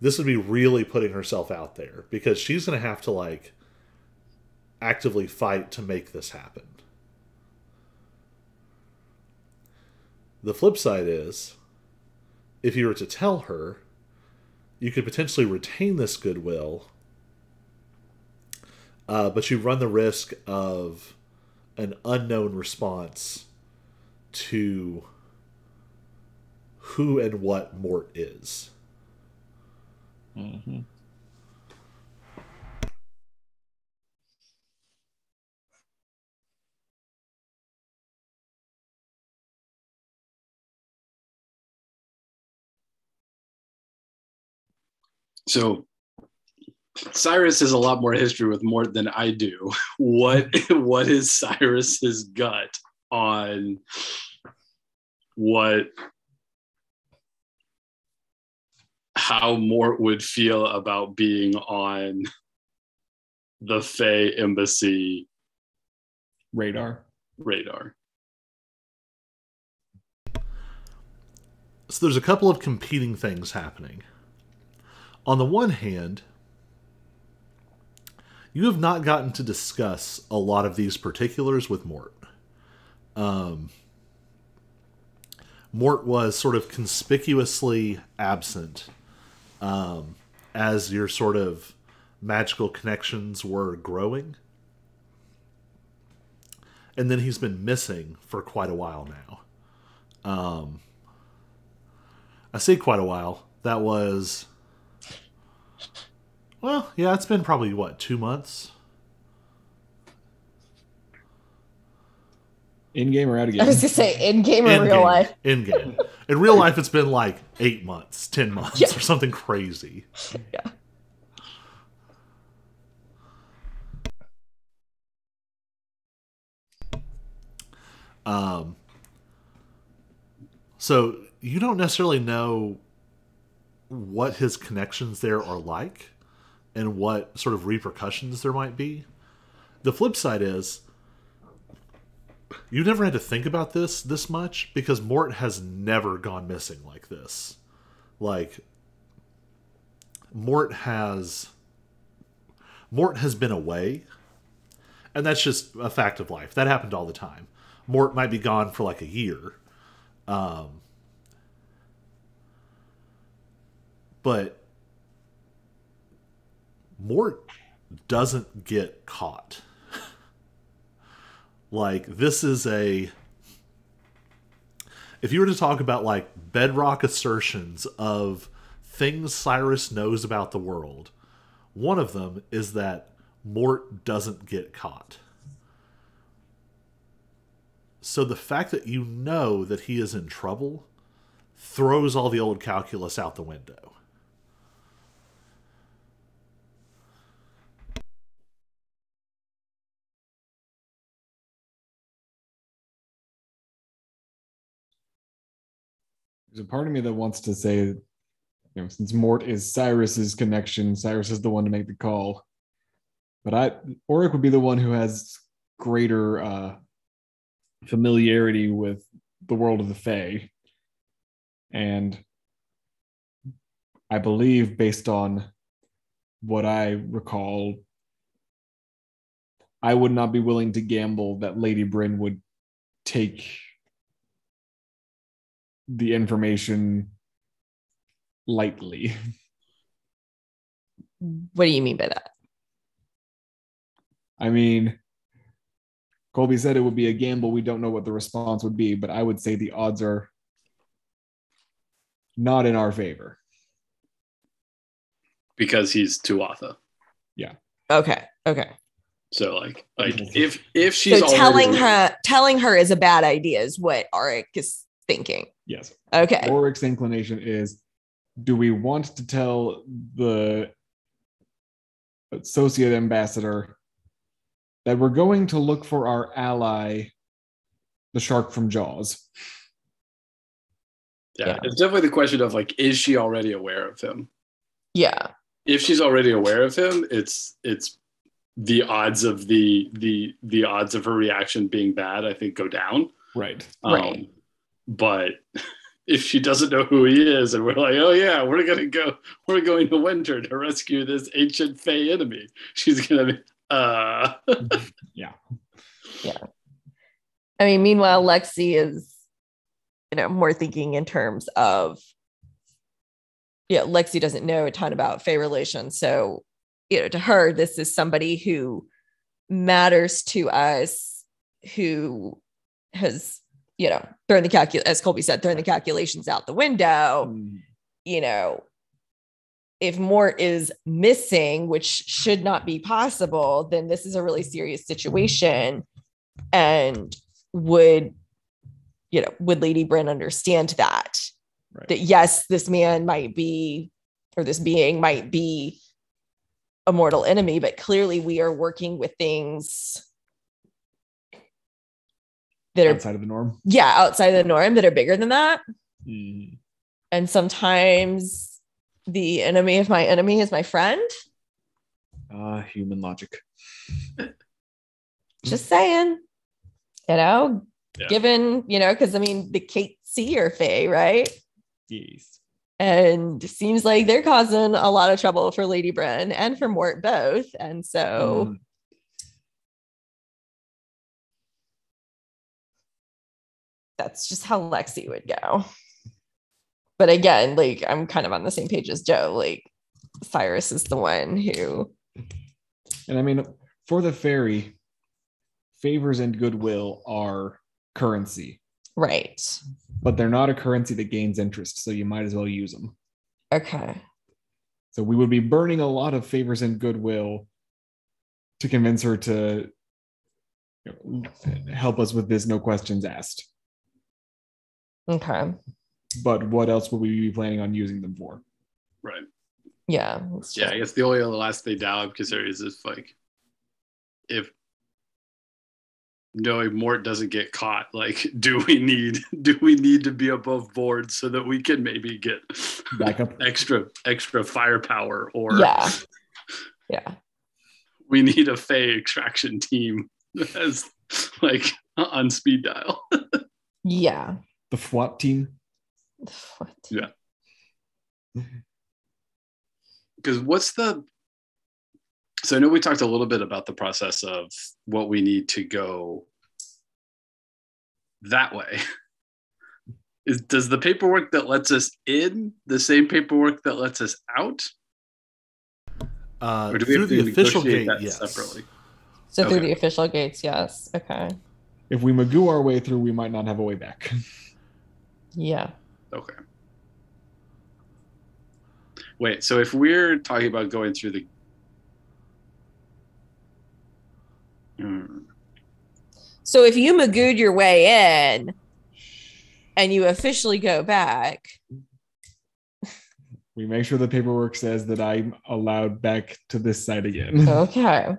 this would be really putting herself out there, because she's going to have to, like, actively fight to make this happen. The flip side is, if you were to tell her, you could potentially retain this goodwill, but you run the risk of an unknown response to who and what Mort is. Mm-hmm. So Cyrus has a lot more history with Mort than I do. What is Cyrus's gut on how Mort would feel about being on the Fae embassy Radar. So there's a couple of competing things happening. On the one hand, you have not gotten to discuss a lot of these particulars with Mort. Mort was sort of conspicuously absent as your sort of magical connections were growing. And then he's been missing for quite a while now. I say quite a while. That was... Well, yeah, it's been probably, 2 months? In-game or out of game? I was going to say in-game or real life. In-game. In real life, it's been like 8 months, 10 months, or something crazy. Yeah. So you don't necessarily know what his connections there are like and what sort of repercussions there might be. The flip side is you never had to think about this much because Mort has never gone missing like this. Like, Mort has been away, and that's just a fact of life. That happened all the time. Mort might be gone for like a year. But Mort doesn't get caught. Like, this is if you were to talk about like bedrock assertions of things Cyrus knows about the world, one of them is that Mort doesn't get caught. So the fact that you know that he is in trouble throws all the old calculus out the window. There's a part of me that wants to say, since Mort is Cyrus's connection, Cyrus is the one to make the call. But Auric would be the one who has greater familiarity with the world of the Fae. And I believe, based on what I recall, I would not be willing to gamble that Lady Bryn would take the information lightly. What do you mean by that? I mean, Colby said it would be a gamble. We don't know what the response would be, but I would say the odds are not in our favor. Because he's Tuatha. Yeah. Okay. So like if she's so telling her is a bad idea is what Auric is thinking. Yes. Okay. Auric's inclination is, do we want to tell the associate ambassador that we're going to look for our ally, the shark from Jaws? Yeah, it's definitely the question of like, is she already aware of him? Yeah. If she's already aware of him, it's the odds of the odds of her reaction being bad, I think, go down. Right. Right. But if she doesn't know who he is, and we're like, oh yeah, we're going to Winter to rescue this ancient Fae enemy, she's gonna be Yeah. I mean, meanwhile, Lexi is, more thinking in terms of Lexi doesn't know a ton about Fae relations. So, to her, this is somebody who matters to us, who has, thrown as Colby said, thrown the calculations out the window. If Mort is missing, which should not be possible, then this is a really serious situation. And would Lady Bryn understand that? Right. That yes, this man might be, or this being might be a mortal enemy, but clearly we are working with things that are outside of the norm. Yeah, outside of the norm, that are bigger than that. And sometimes the enemy of my enemy is my friend. Human logic. Just saying, given, because the Kate C are Fae, right? Yes. And it seems like they're causing a lot of trouble for Lady Bryn and for Mort both. And so that's just how Lexi would go. But again, I'm kind of on the same page as Joe. Cyrus is the one who. And for the Faerie, favors and goodwill are currency. Right. But they're not a currency that gains interest, so you might as well use them. Okay. So we would be burning a lot of favors and goodwill to convince her to help us with this, no questions asked. Okay. But what else would we be planning on using them for? Right. Yeah. Yeah, I guess the only last thing down because there is this if knowing Mort doesn't get caught, do we need to be above board so that we can maybe get backup, extra firepower, or yeah, we need a Fae extraction team as on speed dial. Yeah, the SWAT team. Yeah, because so I know we talked a little bit about the process of what we need to go that way. Does the paperwork that lets us in the same paperwork that lets us out? Or do we through the official gate, yes. Separately? So through the official gates, yes. Okay. If we magoo our way through, we might not have a way back. Yeah. Okay. Wait, so if we're talking about going through the So if you magooed your way in and you officially go back, we make sure the paperwork says that I'm allowed back to this side again. Okay.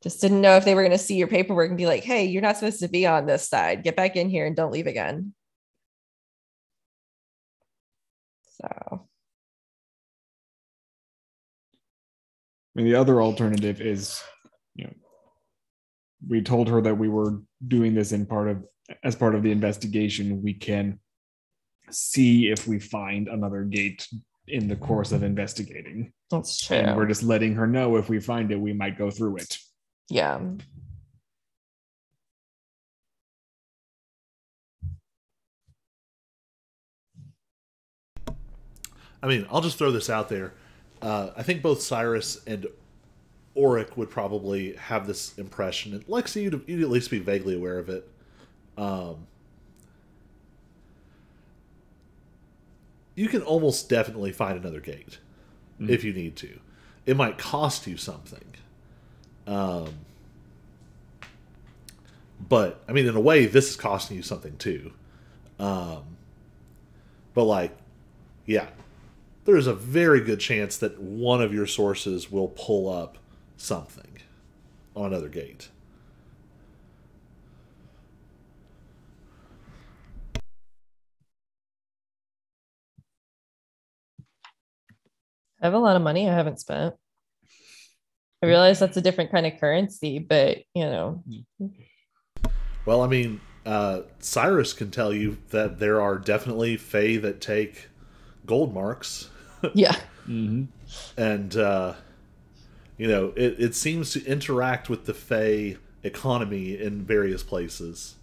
Just didn't know if they were going to see your paperwork and be like, hey, you're not supposed to be on this side. Get back in here and don't leave again. So. The other alternative is, we told her that we were doing this as part of the investigation. We can see if we find another gate in the course of investigating. That's true. And we're just letting her know if we find it, we might go through it. Yeah. I'll just throw this out there. I think both Cyrus and Auric would probably have this impression. And Lexi, you'd at least be vaguely aware of it. You can almost definitely find another gate if you need to. It might cost you something. But, in a way, this is costing you something too. But, there's a very good chance that one of your sources will pull up something on another gate. I have a lot of money I haven't spent. I realize that's a different kind of currency, but, Well, Cyrus can tell you that there are definitely Fae that take gold marks. Yeah. Mm-hmm. And, it seems to interact with the Fae economy in various places.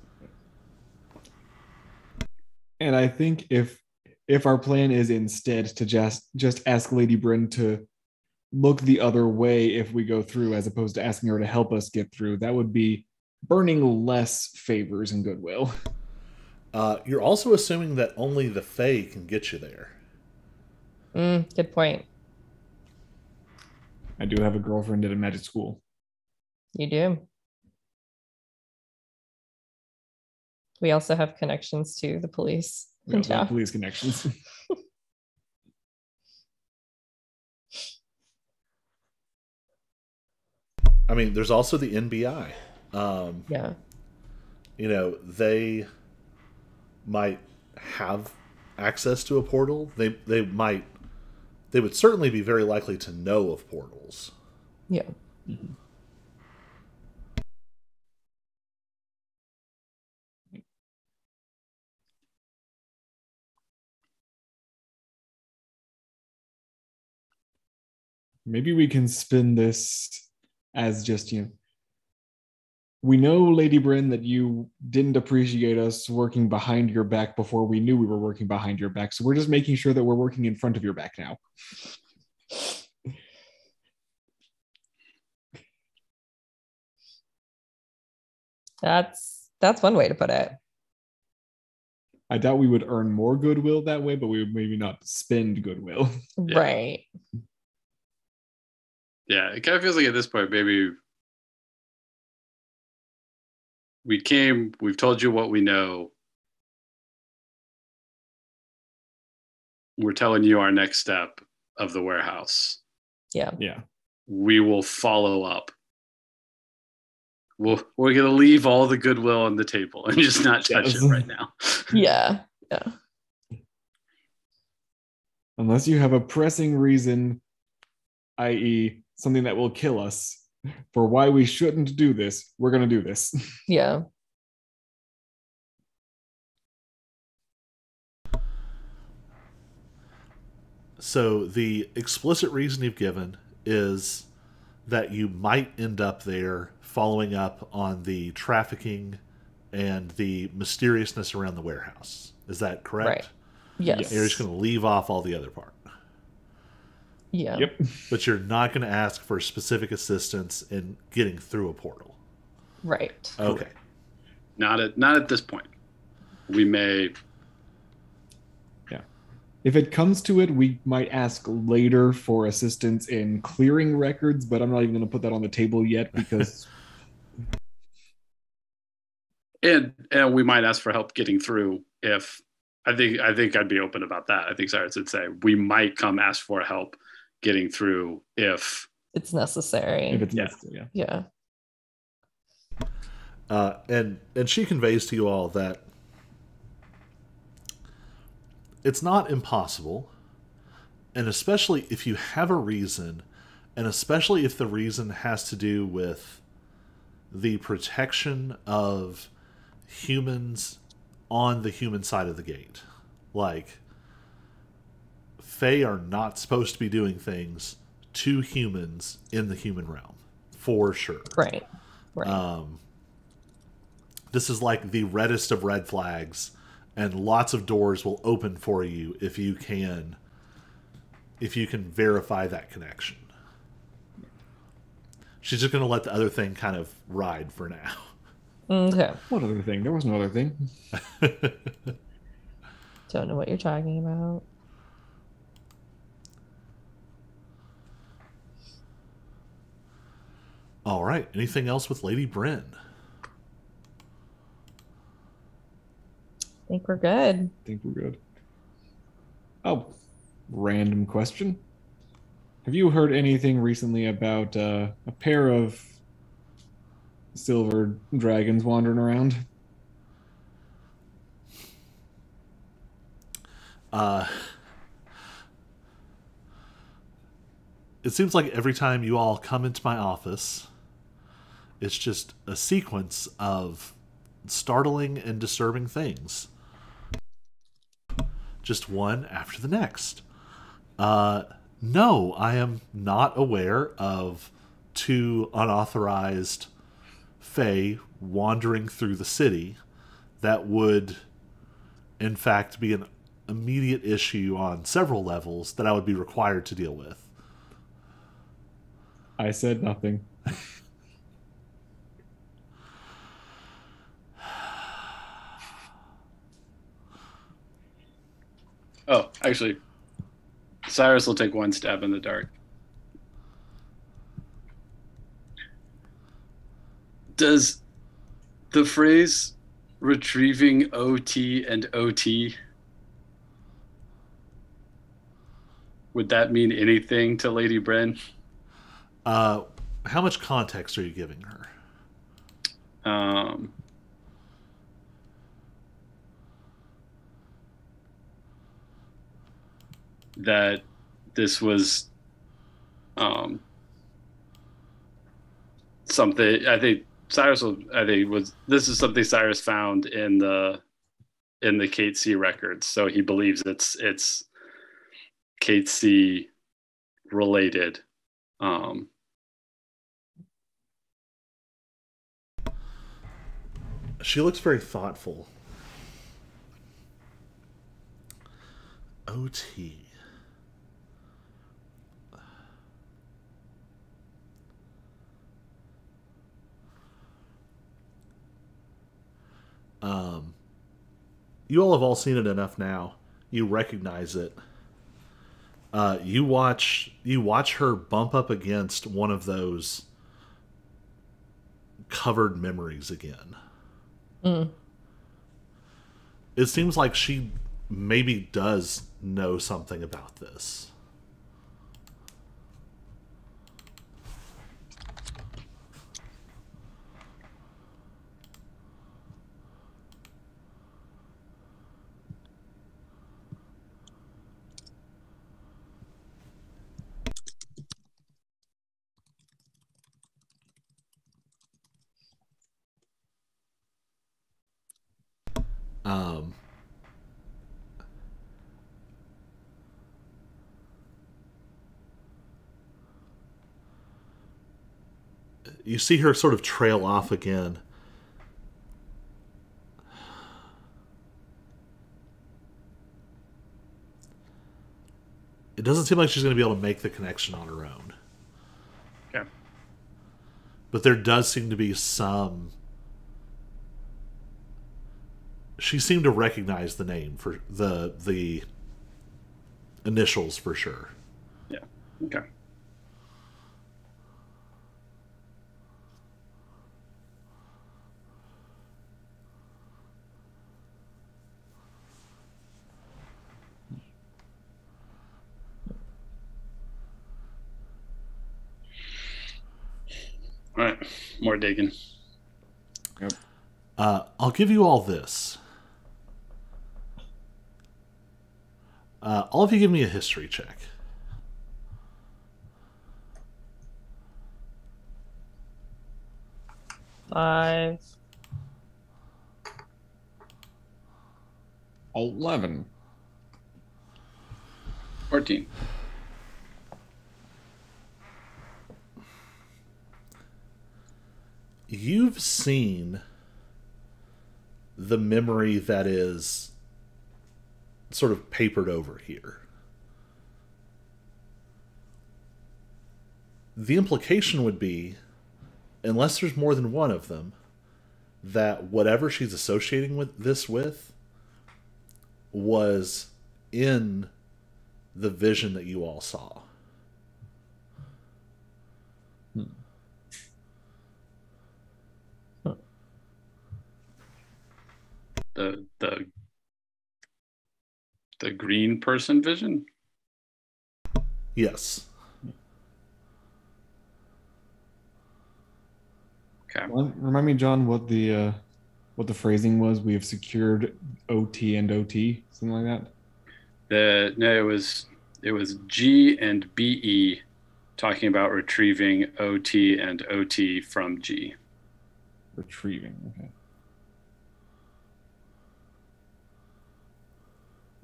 And I think if if our plan is instead to just ask Lady Bryn to look the other way if we go through, as opposed to asking her to help us get through, that would be burning less favors and goodwill. You're also assuming that only the Fae can get you there. Good point. I do have a girlfriend at a magic school. You do. We also have connections to the police. We also have police connections. I mean, there's also the NBI. Yeah. You know, they might have access to a portal. They would certainly be very likely to know of portals. Yeah. Mm-hmm. Maybe we can spin this as just, we know, Lady Bryn, that you didn't appreciate us working behind your back before we knew we were working behind your back. So we're just making sure that we're working in front of your back now. That's one way to put it. I doubt we would earn more goodwill that way, but we would maybe not spend goodwill. Yeah. Right. Yeah, it kind of feels like at this point, maybe we've told you what we know. We're telling you our next step of the warehouse. Yeah. Yeah. We will follow up. We're going to leave all the goodwill on the table and just not touch it right now. Yeah. Yeah. Unless you have a pressing reason, i.e., something that will kill us, for why we shouldn't do this, we're going to do this. Yeah. So the explicit reason you've given is that you might end up there following up on the trafficking and the mysteriousness around the warehouse. Is that correct? Right. Yes. You're just going to leave off all the other part. Yeah. Yep. But you're not going to ask for specific assistance in getting through a portal. Right. Okay. Not at this point. We may. Yeah. If it comes to it, we might ask later for assistance in clearing records, but I'm not even going to put that on the table yet because. And we might ask for help getting through if I think I'd be open about that. I think Cyrus would say we might come ask for help getting through if it's necessary. If it's necessary, yeah. And she conveys to you all that it's not impossible, and especially if you have a reason, and especially if the reason has to do with the protection of humans on the human side of the gate. Like, Fae are not supposed to be doing things to humans in the human realm, for sure. Right. This is like the reddest of red flags, and lots of doors will open for you if you can verify that connection. She's just going to let the other thing kind of ride for now. Okay. What other thing? There was no other thing. Don't know what you're talking about. All right. Anything else with Lady Bryn? I think we're good. I think we're good. Oh, random question. Have you heard anything recently about a pair of silver dragons wandering around? It seems like every time you all come into my office, it's just a sequence of startling and disturbing things. Just one after the next. No, I am not aware of two unauthorized Fae wandering through the city that would, in fact, be an immediate issue on several levels that I would be required to deal with. I said nothing. Oh, actually, Cyrus will take one stab in the dark. Does the phrase retrieving OT and OT, would that mean anything to Lady Bren? How much context are you giving her? That this was something. I think this is something Cyrus found in the Kate C records, so he believes it's Kate C related. She looks very thoughtful. OT. You all have all seen it enough now. You recognize it. You watch her bump up against one of those covered memories again. It seems like she maybe does know something about this. You see her sort of trail off again. It doesn't seem like she's going to be able to make the connection on her own. Okay. But there does seem to be some... She seemed to recognize the name for the initials for sure. Yeah. Okay. All right, more digging. Yep. I'll give you all this. All of you give me a history check. Five. 11. 14. You've seen the memory that is sort of papered over here. The implication would be, unless there's more than one of them, that whatever she's associating with this with was in the vision that you all saw. The green person vision? Yes. Okay. Well, remind me, John, what the phrasing was. We have secured OT and OT, something like that. No, it was G and BE talking about retrieving OT and OT from G. Retrieving. Okay.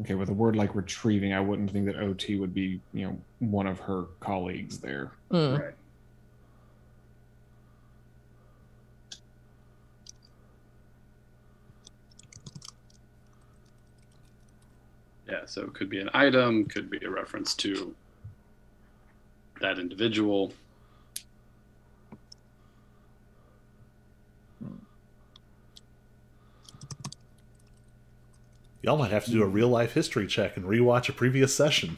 Okay, with a word like retrieving, I wouldn't think that OT would be, one of her colleagues there. Right. Yeah, so it could be an item, could be a reference to that individual. Y'all might have to do a real life history check and rewatch a previous session.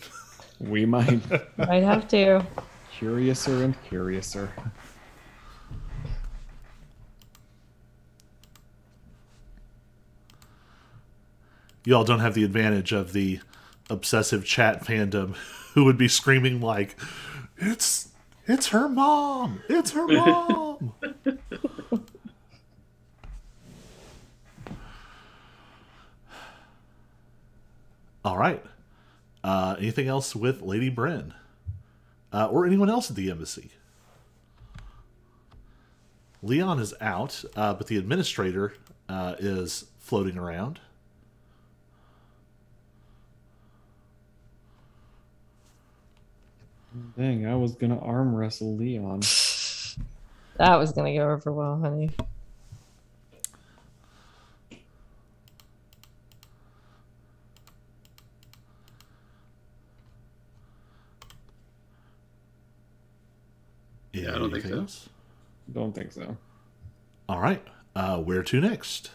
We might. Might have to. Curiouser and curiouser. Y'all don't have the advantage of the obsessive chat fandom who would be screaming like, it's her mom! It's her mom! All right. Anything else with Lady Bryn? Or anyone else at the embassy? Leon is out, but the administrator is floating around. Dang, I was gonna arm wrestle Leon. That was gonna go over well, honey. Yeah, I don't think so. Else? Don't think so. All right. Where to next?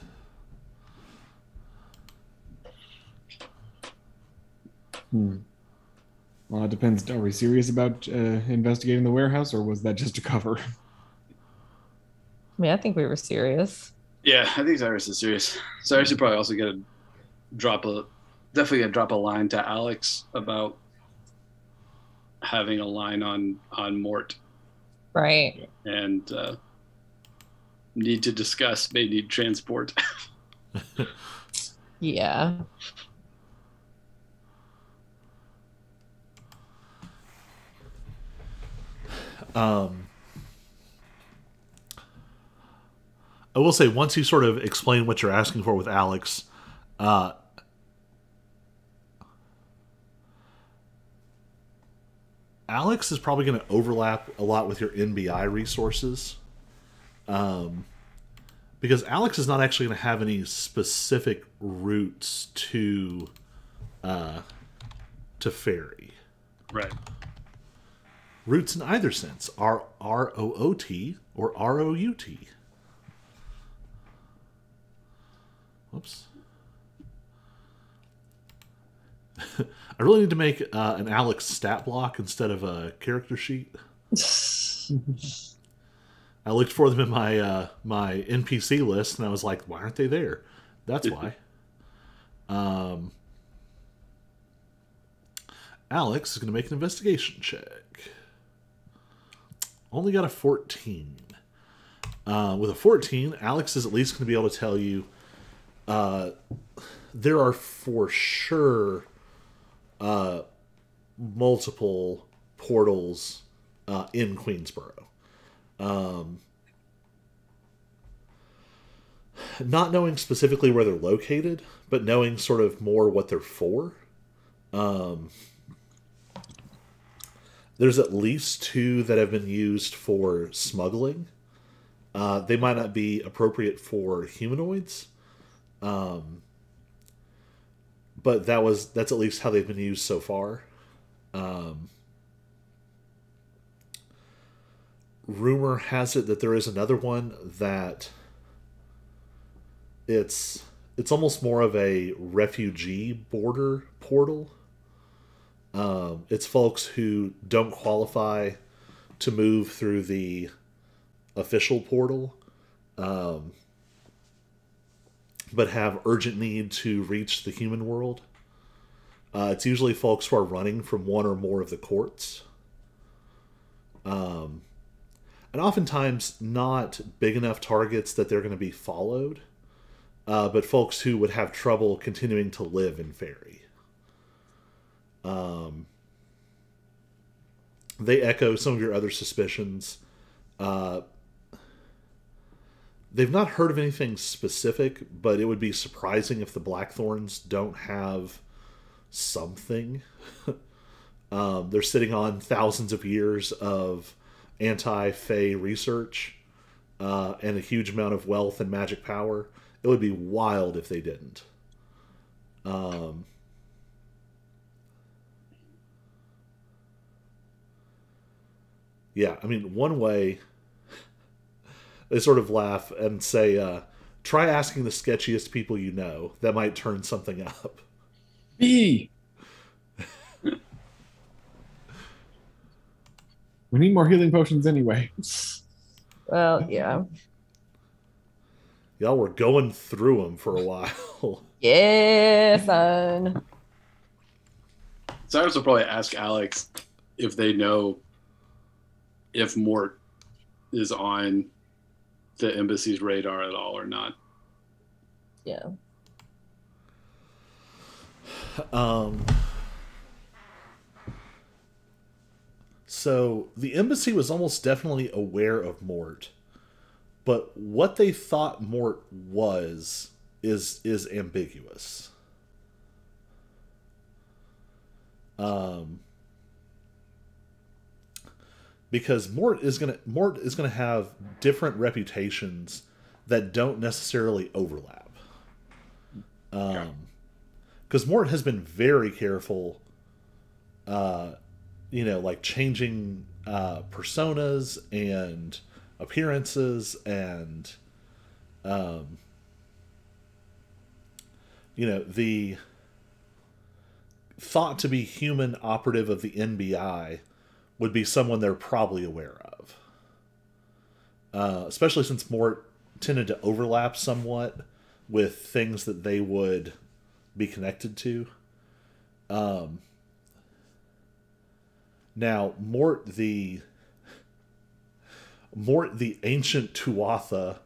Well, it depends. Are we serious about investigating the warehouse, or was that just a cover? I mean, I think we were serious. Yeah, I think Cyrus is serious. Cyrus should probably also definitely drop a line to Alex about having a line on Mort. Right. And need to discuss, may need transport. Yeah. I will say, once you sort of explain what you're asking for with Alex, Alex is probably going to overlap a lot with your NBI resources. Because Alex is not actually going to have any specific routes to Faerie. Right. Roots in either sense are R-O-O-T or R-O-U-T. Whoops. I really need to make an Alex stat block instead of a character sheet. I looked for them in my my NPC list, and I was like, why aren't they there? That's why. Alex is going to make an investigation check. Only got a 14. With a 14, Alex is at least going to be able to tell you there are for sure multiple portals in Queensboro. Not knowing specifically where they're located, but knowing sort of more what they're for. There's at least 2 that have been used for smuggling. They might not be appropriate for humanoids, but that's at least how they've been used so far. Rumor has it that there is another one that it's almost more of a refugee border portal. It's folks who don't qualify to move through the official portal, but have urgent need to reach the human world. It's usually folks who are running from one or more of the courts. And oftentimes not big enough targets that they're going to be followed, but folks who would have trouble continuing to live in Faerie. They echo some of your other suspicions. They've not heard of anything specific, but it would be surprising if the Blackthorns don't have something. They're sitting on thousands of years of anti-Fae research and a huge amount of wealth and magic power. It would be wild if they didn't. Yeah, I mean, one way they sort of laugh and say, try asking the sketchiest people you know. That might turn something up. B. We need more healing potions anyway. Well, yeah. Y'all were going through them for a while. Yeah, son. Cyrus will probably ask Alex if they know if Mort is on the embassy's radar at all or not. Yeah. So the embassy was almost definitely aware of Mort, but what they thought Mort was is ambiguous. Because Mort is gonna have different reputations that don't necessarily overlap. Because Mort has been very careful, like changing personas and appearances and, the thought to be human operative of the NBI would be someone they're probably aware of. Especially since Mort tended to overlap somewhat with things that they would be connected to. Now, Mort the ancient Tuatha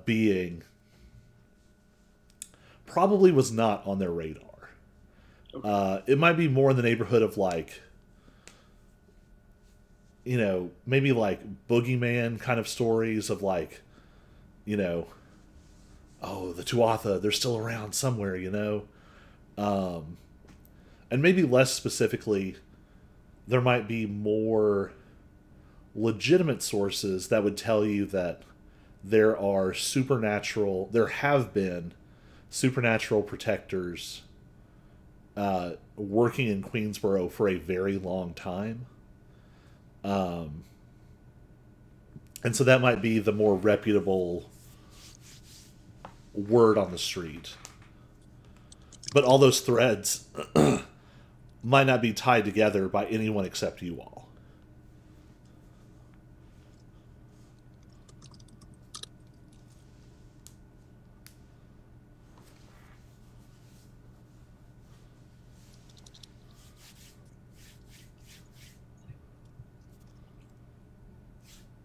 being probably was not on their radar. It might be more in the neighborhood of like, maybe like boogeyman kind of stories of like, oh, the Tuatha, they're still around somewhere, and maybe less specifically, there might be more legitimate sources that would tell you that there have been supernatural protectors working in Queensboro for a very long time. And so that might be the more reputable word on the street. But all those threads might not be tied together by anyone except you all.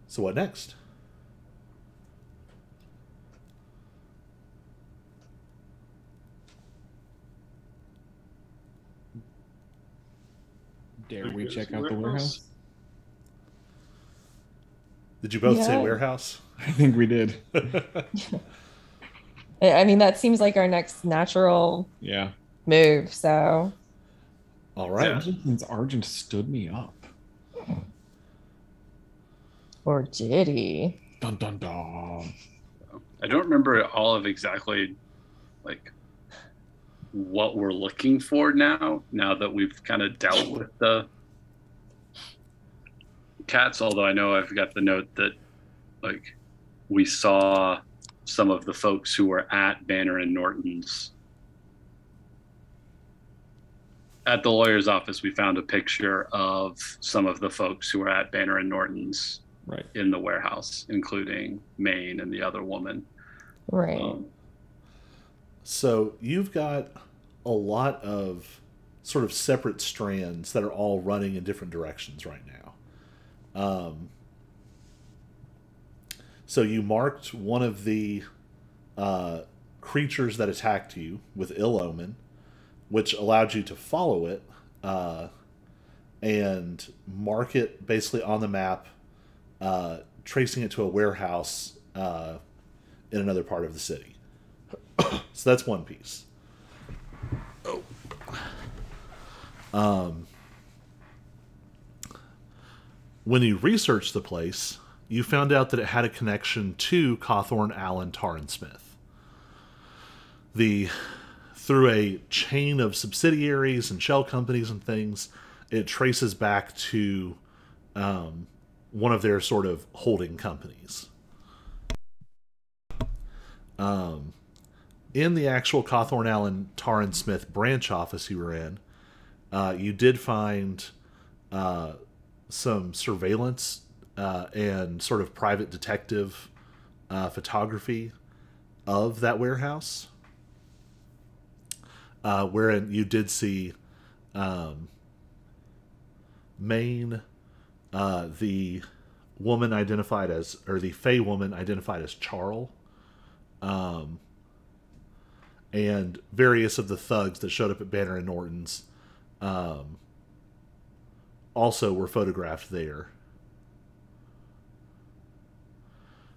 So what next? Dare we check out the warehouse? Did you both say Yeah. warehouse? I think we did. I mean, that seems like our next natural Yeah. move. So, All right. Yeah. Since Argent stood me up. or did he? Dun dun dun. I don't remember all of exactly like what we're looking for now that we've kind of dealt with the cats, although I know I've got the note that like we saw some of the folks who were at Banner and Norton's. At the lawyer's office, we found a picture of some of the folks who were at Banner and Norton's Right. in the warehouse, including Maine and the other woman. Right. So you've got a lot of sort of separate strands that are all running in different directions right now. So you marked one of the creatures that attacked you with ill omen, which allowed you to follow it and mark it basically on the map, tracing it to a warehouse in another part of the city. So that's one piece. When you researched the place, you found out that it had a connection to Cawthorn Allen Tarn Smith. Through a chain of subsidiaries and shell companies and things, it traces back to one of their sort of holding companies. In the actual Cawthorn Allen Taryn Smith branch office you were in, you did find some surveillance and sort of private detective photography of that warehouse, wherein you did see Maine, the woman identified as, or the Fae woman identified as Charl, and various of the thugs that showed up at Banner and Norton's also were photographed there.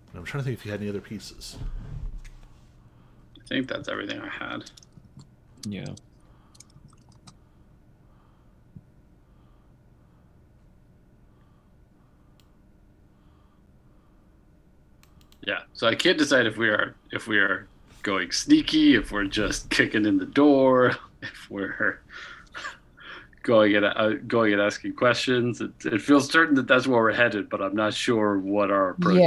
And I'm trying to think if you had any other pieces. I think that's everything I had. Yeah. Yeah, so I can't decide if we are going sneaky, if we're just kicking in the door, if we're going and asking questions. It feels certain that that's where we're headed, but I'm not sure what our approach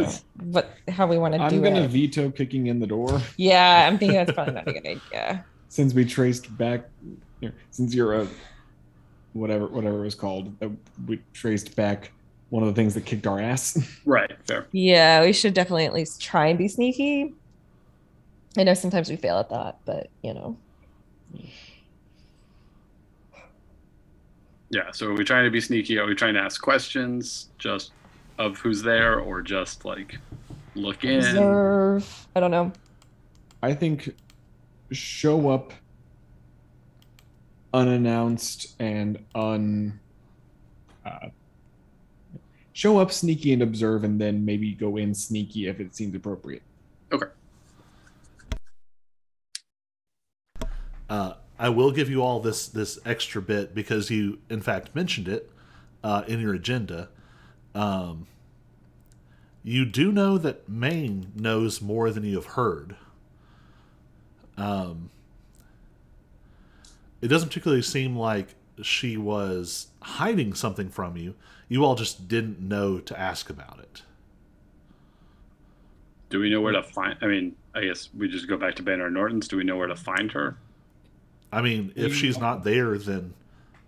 is. But how we want to do I'm it. gonna veto kicking in the door. Yeah, I'm thinking that's probably not a good idea. Since we traced back, since you're a whatever it was called, we traced back one of the things that kicked our ass. Right, fair. Yeah, we should definitely at least try and be sneaky. I know sometimes we fail at that, but Yeah, so are we trying to be sneaky? Are we trying to ask questions just of who's there, or just like look in? Observe. I don't know. I think show up unannounced and show up sneaky and observe, and then maybe go in sneaky if it seems appropriate. Okay. I will give you all this extra bit because you, in fact, mentioned it in your agenda. You do know that Maine knows more than you have heard. It doesn't particularly seem like she was hiding something from you. You all just didn't know to ask about it. Do we know where to find? I mean, I guess we just go back to Banner and Norton's. Do we know where to find her? I mean, if she's not there, then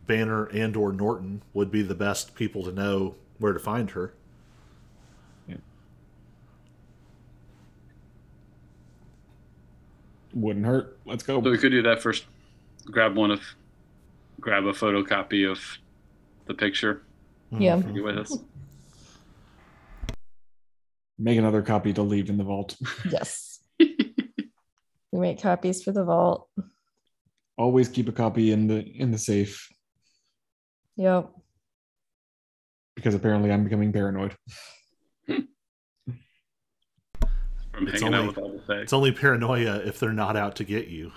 Banner and or Norton would be the best people to know where to find her. Yeah. Wouldn't hurt. Let's go. So we could do that first. Grab a photocopy of the picture. Yeah. Bring it with us. Make another copy to leave in the vault. Yes. We make copies for the vault. Always keep a copy in the safe, Yep. because apparently I'm becoming paranoid. From hanging out with all the Fae. It's only paranoia if they're not out to get you.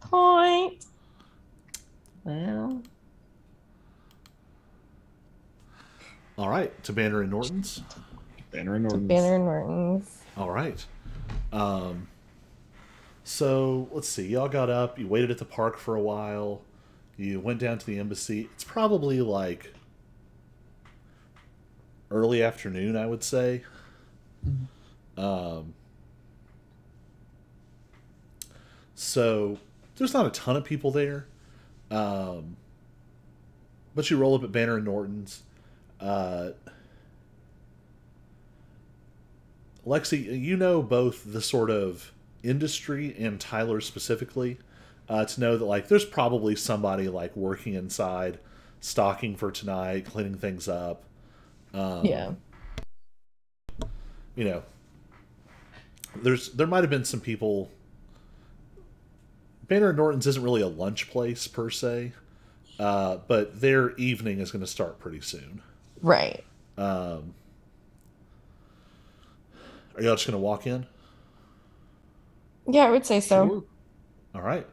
Point. Well. All right, to Banner and Norton's. Banner and Norton's. Banner and Norton's. All right. So let's see. Y'all got up. You waited at the park for a while. You went down to the embassy. It's probably like early afternoon, I would say. So there's not a ton of people there. But you roll up at Banner and Norton's. Lexi, you know both the sort of industry and Tyler specifically, to know that like there's probably somebody like working inside, stocking for tonight, cleaning things up. Yeah. You know, there might have been some people. Banner and Norton's isn't really a lunch place per se, but their evening is going to start pretty soon. Right. Are y'all just going to walk in? Yeah, I would say so. Sure. All right.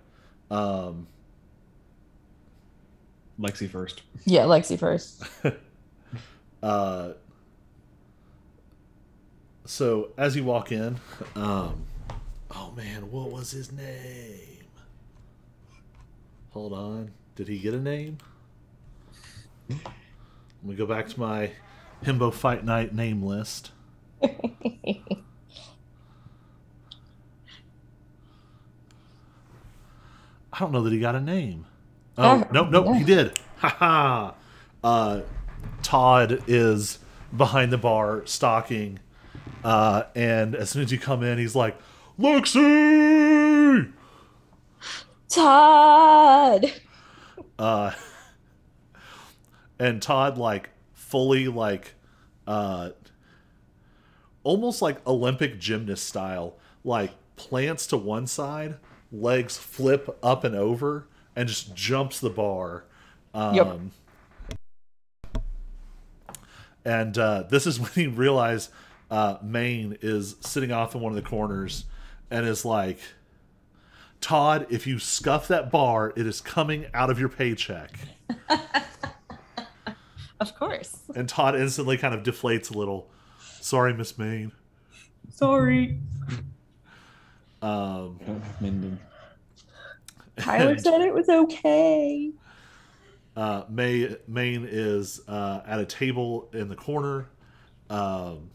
Lexi first. Yeah, Lexi first. So as you walk in, oh man, what was his name? Hold on. Did he get a name? Let me go back to my Himbo Fight Night name list. I don't know that he got a name. Oh, nope, he did. Ha ha. Todd is behind the bar stalking, and as soon as you come in, he's like, Lexi! Todd! And Todd, like, fully, like, almost like Olympic gymnast style, like, plants to one side, legs flip up and over, and just jumps the bar. Yep. And this is when he realized Maine is sitting off in one of the corners and is like, Todd, if you scuff that bar, it is coming out of your paycheck. Of course. And Todd instantly kind of deflates a little. Sorry, Miss Maine. Sorry. Mending. Tyler said it was okay. Maine is at a table in the corner and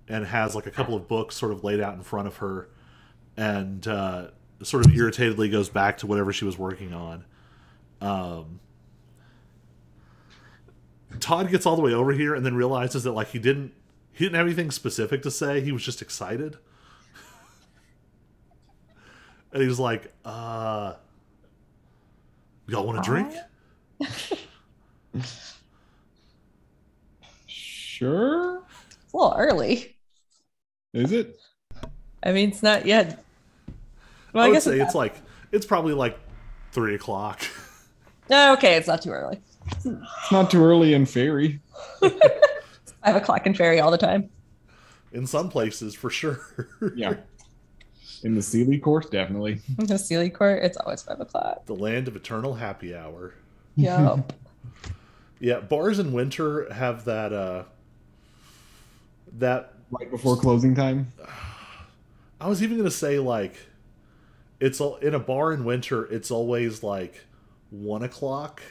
has like a couple of books sort of laid out in front of her, and sort of irritatedly goes back to whatever she was working on. Todd gets all the way over here and then realizes that like he didn't have anything specific to say. He was just excited. And he was like, y'all want a drink? Sure. It's a little early. Is it? I mean, it's not yet. Well, I I would guess say it's probably like 3 o'clock. No, okay, it's not too early. It's not too early in Faerie. 5 o'clock in Faerie all the time. In some places, for sure. Yeah. In the Sealy Court, definitely. In the Sealy Court, it's always 5 o'clock. The land of eternal happy hour. Yup. Yeah, bars in winter have that Right before closing time. I was even gonna say like it's in a bar in winter. It's always like 1 o'clock,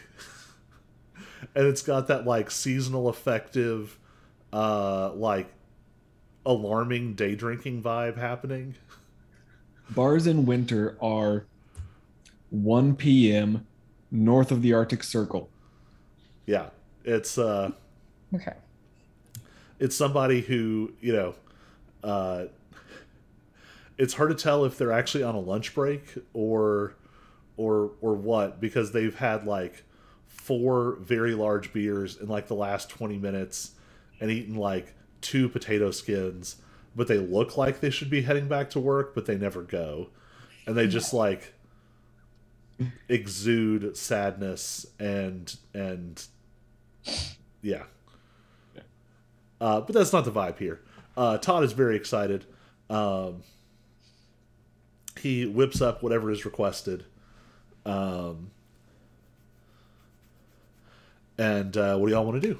and it's got that like seasonal affective, like alarming day drinking vibe happening. Bars in winter are 1 p.m. north of the Arctic Circle. Yeah, it's Okay. it's somebody who, it's hard to tell if they're actually on a lunch break or what, because they've had like 4 very large beers in like the last 20 minutes and eaten like 2 potato skins, but they look like they should be heading back to work, but they never go. And they just like exude sadness and yeah. But that's not the vibe here. Todd is very excited. He whips up whatever is requested. And what do y'all want to do?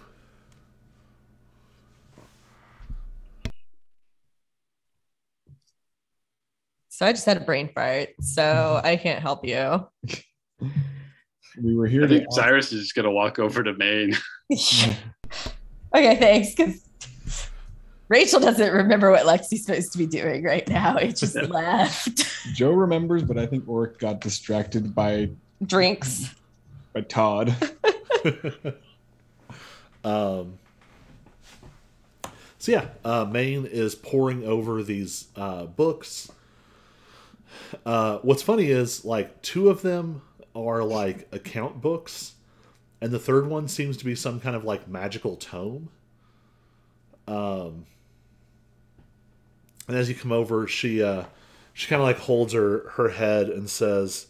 So I just had a brain fart, so I can't help you. We were here I think Cyrus is just going to walk over to Maine. Okay, thanks, because Rachel doesn't remember what Lexi's supposed to be doing right now. It just left. Joe remembers, but I think Oric got distracted by Drinks. By Todd. So yeah, Maine is poring over these books. What's funny is like 2 of them are like account books, and the third one seems to be some kind of like magical tome. And as you come over, she kind of like holds her head and says,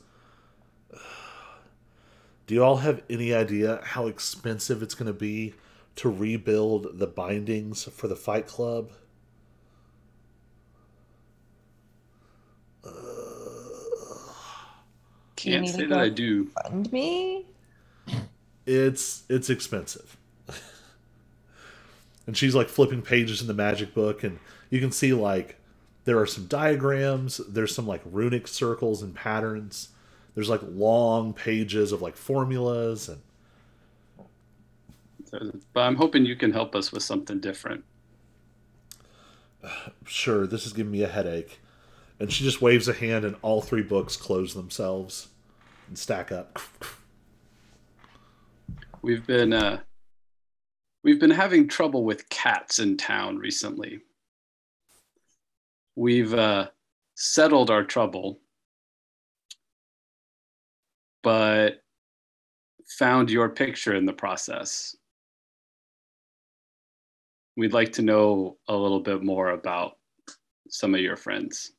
"Do you all have any idea how expensive it's going to be to rebuild the bindings for the Fight Club?" Can't say that I do. Fund me? It's expensive. And she's like flipping pages in the magic book, and you can see like there are some diagrams, there's some like runic circles and patterns. There's like long pages of like formulas, and But I'm hoping you can help us with something different. Sure, this is giving me a headache. And she just waves a hand, and all 3 books close themselves and stack up. We've been having trouble with cats in town recently. We've settled our trouble, but found your picture in the process. We'd like to know a little bit more about some of your friends.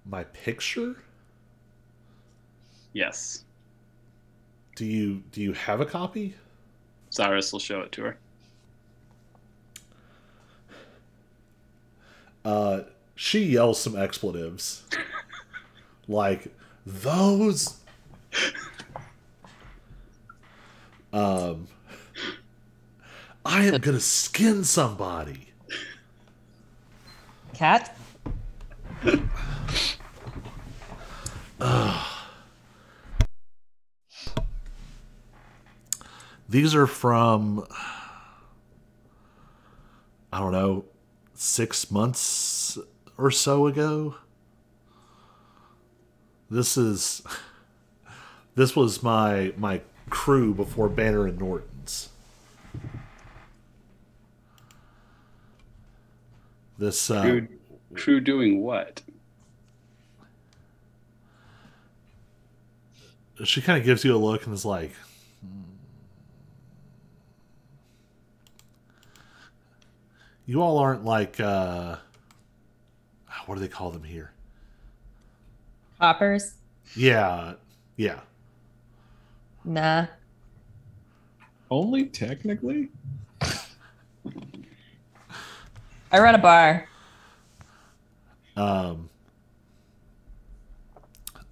My picture? Yes. Do you have a copy? Cyrus will show it to her. She yells some expletives. Like, those... I am gonna skin somebody. Cat? These are from, I don't know, 6 months or so ago. This was my crew before Banner and Norton's. This Crew doing what? She kind of gives you a look and is like, you all aren't like, what do they call them here? Hoppers? Yeah. Nah. Only technically? I run a bar.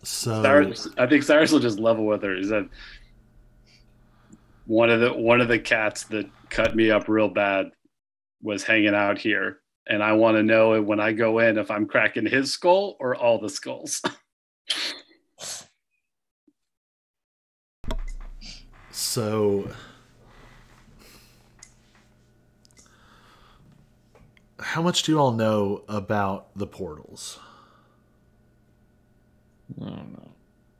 So Cyrus, I think Cyrus will just level with her. He said, one of the cats that cut me up real bad was hanging out here, and I want to know when I go in if I'm cracking his skull or all the skulls. So, how much do you all know about the portals? I don't know.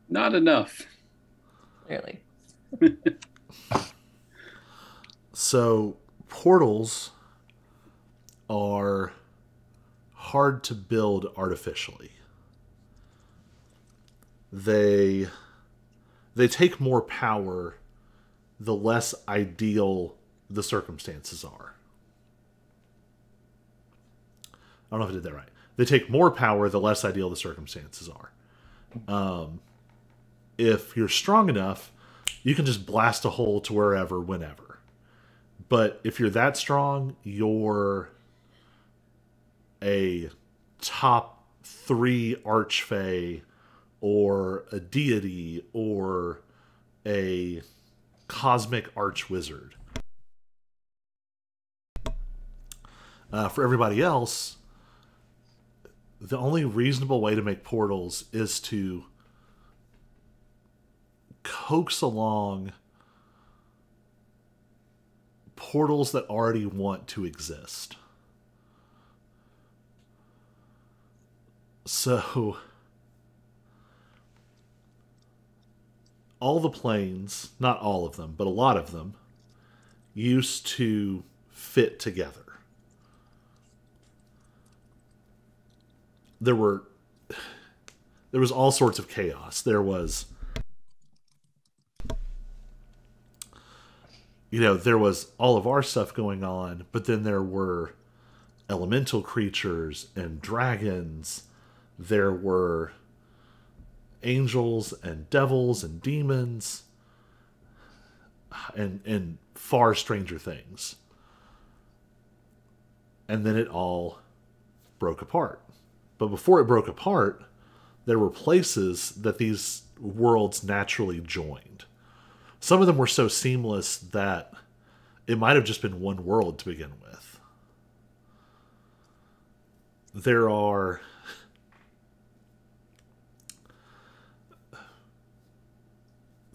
Not enough. Clearly. So, portals are hard to build artificially. They take more power the less ideal the circumstances are. I don't know if I did that right. They take more power the less ideal the circumstances are. If you're strong enough, you can just blast a hole to wherever, whenever. But if you're that strong, you're a top 3 archfey or a deity or a cosmic archwizard. For everybody else, the only reasonable way to make portals is to coax along portals that already want to exist. So, all the planes, not all of them, but a lot of them, used to fit together. There was all sorts of chaos. There was, there was all of our stuff going on, but then there were elemental creatures and dragons. There were angels and devils and demons and far stranger things. And then it all broke apart. But before it broke apart, there were places that these worlds naturally joined. Some of them were so seamless that it might have just been one world to begin with. There are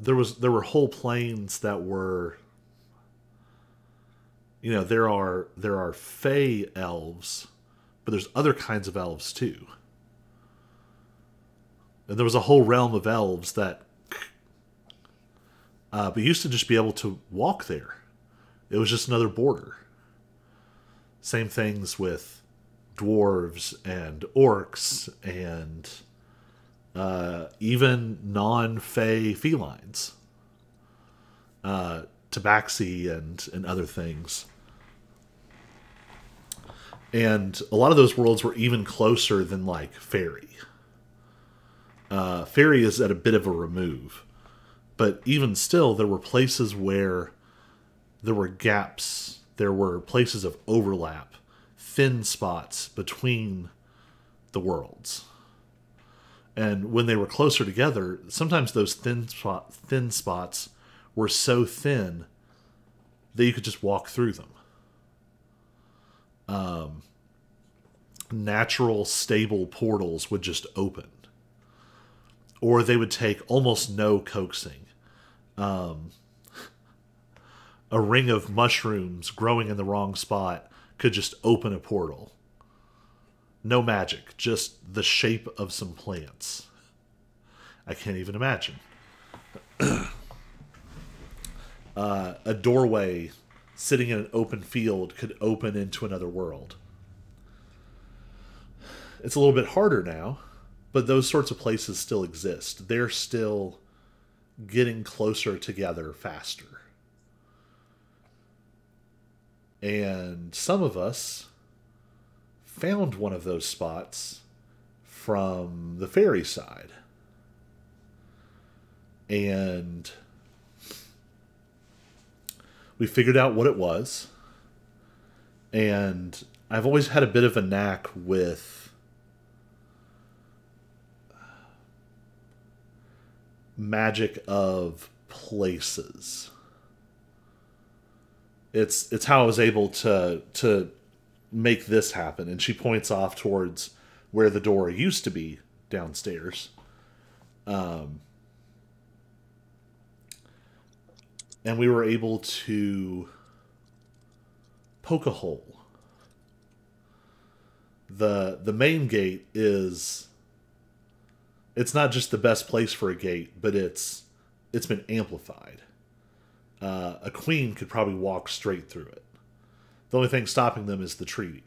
there were whole planes that were, there are Fae elves, but there's other kinds of elves too. And there was a whole realm of elves that but used to just be able to walk there. It was just another border. Same things with dwarves and orcs and even non-Fae felines. Tabaxi and other things. And a lot of those worlds were even closer than, like, Faerie. Faerie is at a bit of a remove. But even still, there were places where there were gaps. There were places of overlap. Thin spots between the worlds. And when they were closer together, sometimes those thin spots were so thin that you could just walk through them. Natural, stable portals would just open. Or they would take almost no coaxing. A ring of mushrooms growing in the wrong spot could just open a portal. No magic, just the shape of some plants. I can't even imagine. A doorway sitting in an open field could open into another world. It's a little bit harder now, but those sorts of places still exist. They're still getting closer together faster. And some of us found one of those spots from the Faerie side. And we figured out what it was. And I've always had a bit of a knack with magic of places. It's how I was able to make this happen. And she points off towards where the door used to be downstairs. And we were able to poke a hole. The main gate is... It's not just the best place for a gate, but it's been amplified. A queen could probably walk straight through it. The only thing stopping them is the treaty.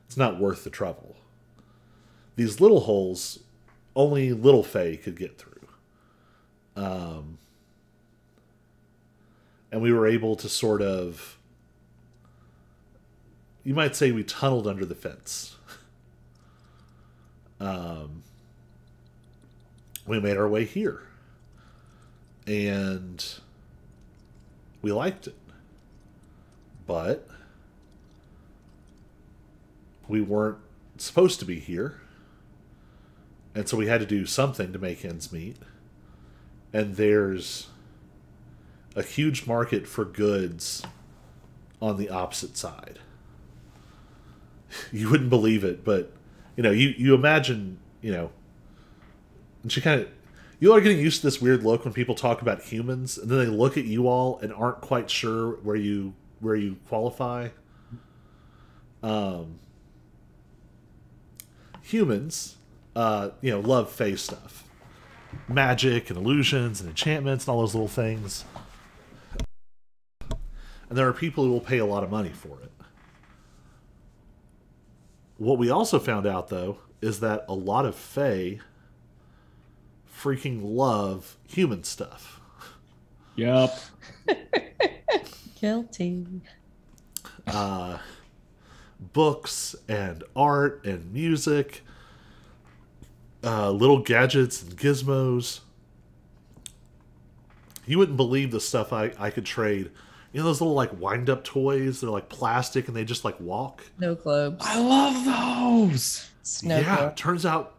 It's not worth the trouble. These little holes, only little Fae could get through. And we were able to sort of... You might say we tunneled under the fence. We made our way here. And we liked it. But we weren't supposed to be here. And so we had to do something to make ends meet. And there's a huge market for goods on the opposite side. You wouldn't believe it, but you imagine, and she kind of, you are getting used to this weird look when people talk about humans, and then they look at you all and aren't quite sure where you qualify. Humans, love Fae stuff, magic and illusions and enchantments and all those little things. And there are people who will pay a lot of money for it. What we also found out, though, is that a lot of Fae freaking love human stuff. Yup. Guilty. Books and art and music, little gadgets and gizmos. You wouldn't believe the stuff I could trade. Those little, like, wind-up toys? They're, like, plastic and they just, like, walk. Snow globes. I love those. Yeah, turns out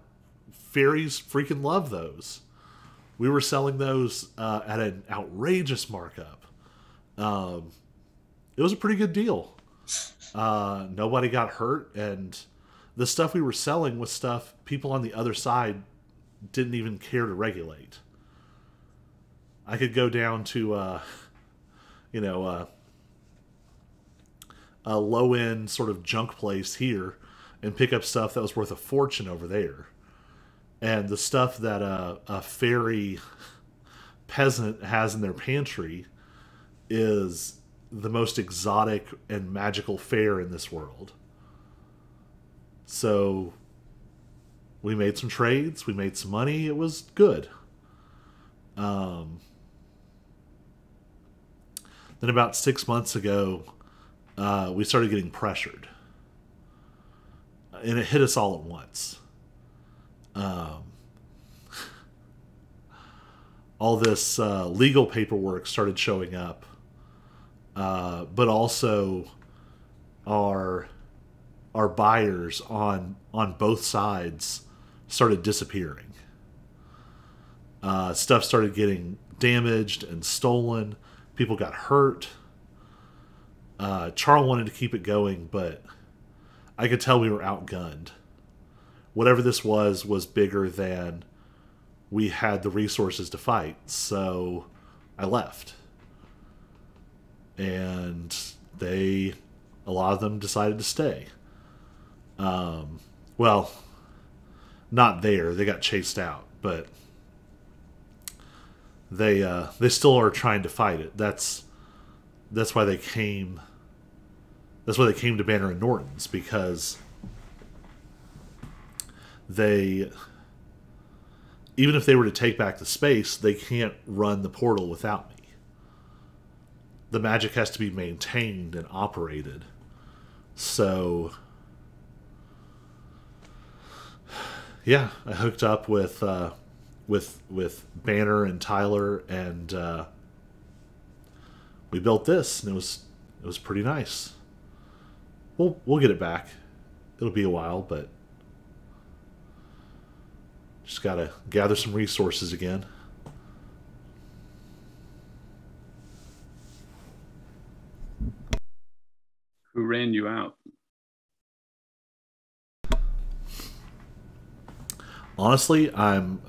fairies freaking love those. We were selling those at an outrageous markup. It was a pretty good deal. Nobody got hurt, and the stuff we were selling was stuff people on the other side didn't even care to regulate. I could go down to, you know, a low-end sort of junk place here and pick up stuff that was worth a fortune over there. And the stuff that a Faerie peasant has in their pantry is the most exotic and magical fare in this world. So we made some trades, we made some money, it was good. Then about 6 months ago, we started getting pressured. And it hit us all at once. All this legal paperwork started showing up. But also our buyers on both sides started disappearing. Stuff started getting damaged and stolen. People got hurt. Charles wanted to keep it going, but I could tell we were outgunned. Whatever this was bigger than we had the resources to fight, so I left. And a lot of them decided to stay. Well, not there. They got chased out, but they still are trying to fight it. That's why they came. That's why they came to Banner and Norton's, because they, even if they were to take back the space, they can't run the portal without me. The magic has to be maintained and operated. So, yeah, I hooked up with Banner and Tyler, and we built this, and it was pretty nice. We'll get it back. It'll be a while, but just gotta gather some resources again. Who ran you out? Honestly, I'm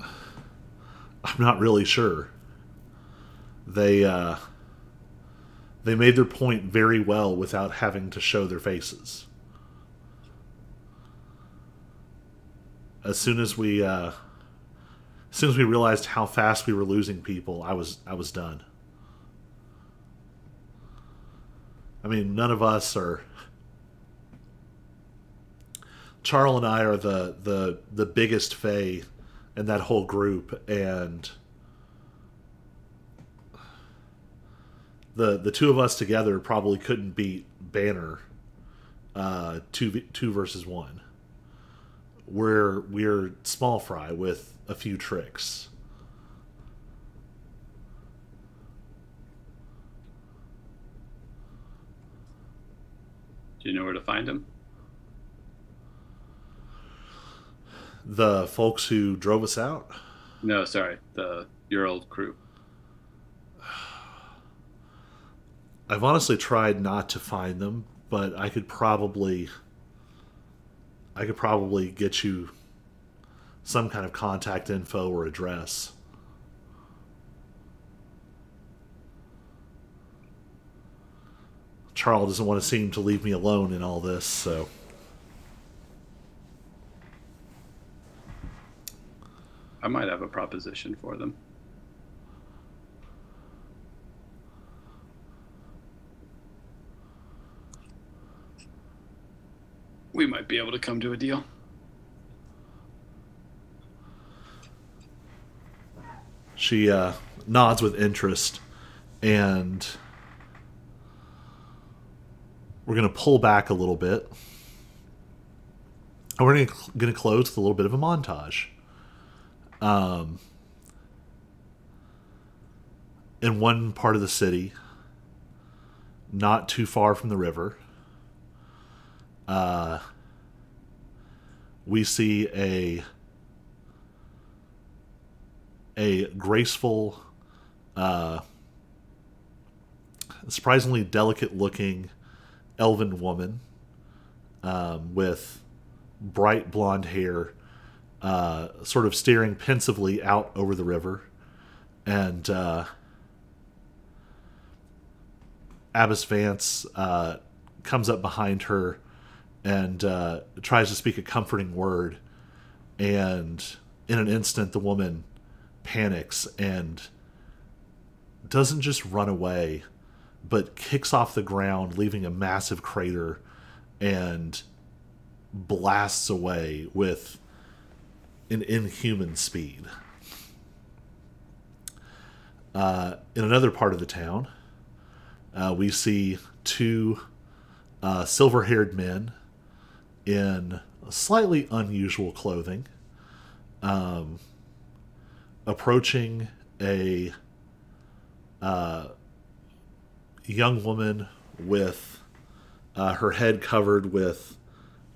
not really sure. They made their point very well without having to show their faces. As soon as we realized how fast we were losing people, I was done. I mean, none of us are. Charles and I are the biggest Fae in that whole group, and the two of us together probably couldn't beat Banner 2 versus 1. We're small fry with a few tricks. Do you know where to find him? The folks who drove us out? No, sorry, your old crew. I've honestly tried not to find them, but I could probably get you some kind of contact info or address. Charles doesn't want to seem to leave me alone in all this, so. I might have a proposition for them. We might be able to come to a deal. She nods with interest, and we're going to pull back a little bit. And we're going to close with a little bit of a montage. In one part of the city, not too far from the river, we see a graceful, surprisingly delicate-looking elven woman with bright blonde hair, sort of staring pensively out over the river, and Abbess Vance comes up behind her and tries to speak a comforting word. And in an instant, the woman panics and doesn't just run away, but kicks off the ground, leaving a massive crater, and blasts away with an inhuman speed. In another part of the town, we see two silver-haired men in slightly unusual clothing approaching a young woman with her head covered with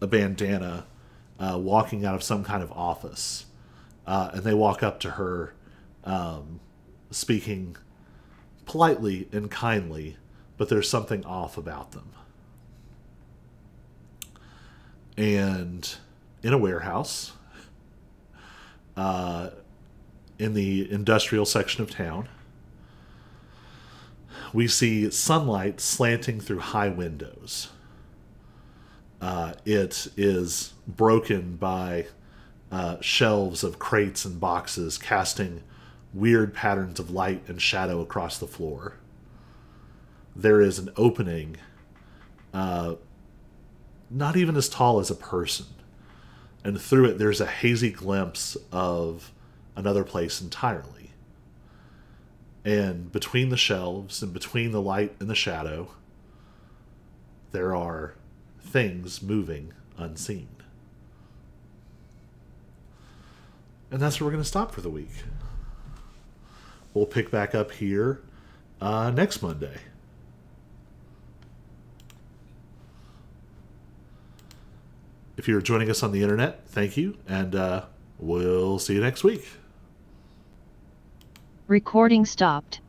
a bandana, walking out of some kind of office. And they walk up to her, speaking politely and kindly, but there's something off about them. And in a warehouse, in the industrial section of town, we see sunlight slanting through high windows. It is broken by shelves of crates and boxes, casting weird patterns of light and shadow across the floor. There is an opening, not even as tall as a person, and through it there's a hazy glimpse of another place entirely. And between the shelves and between the light and the shadow, there are things moving unseen. And that's where we're going to stop for the week. We'll pick back up here next Monday. If you're joining us on the internet, thank you, and we'll see you next week. Recording stopped.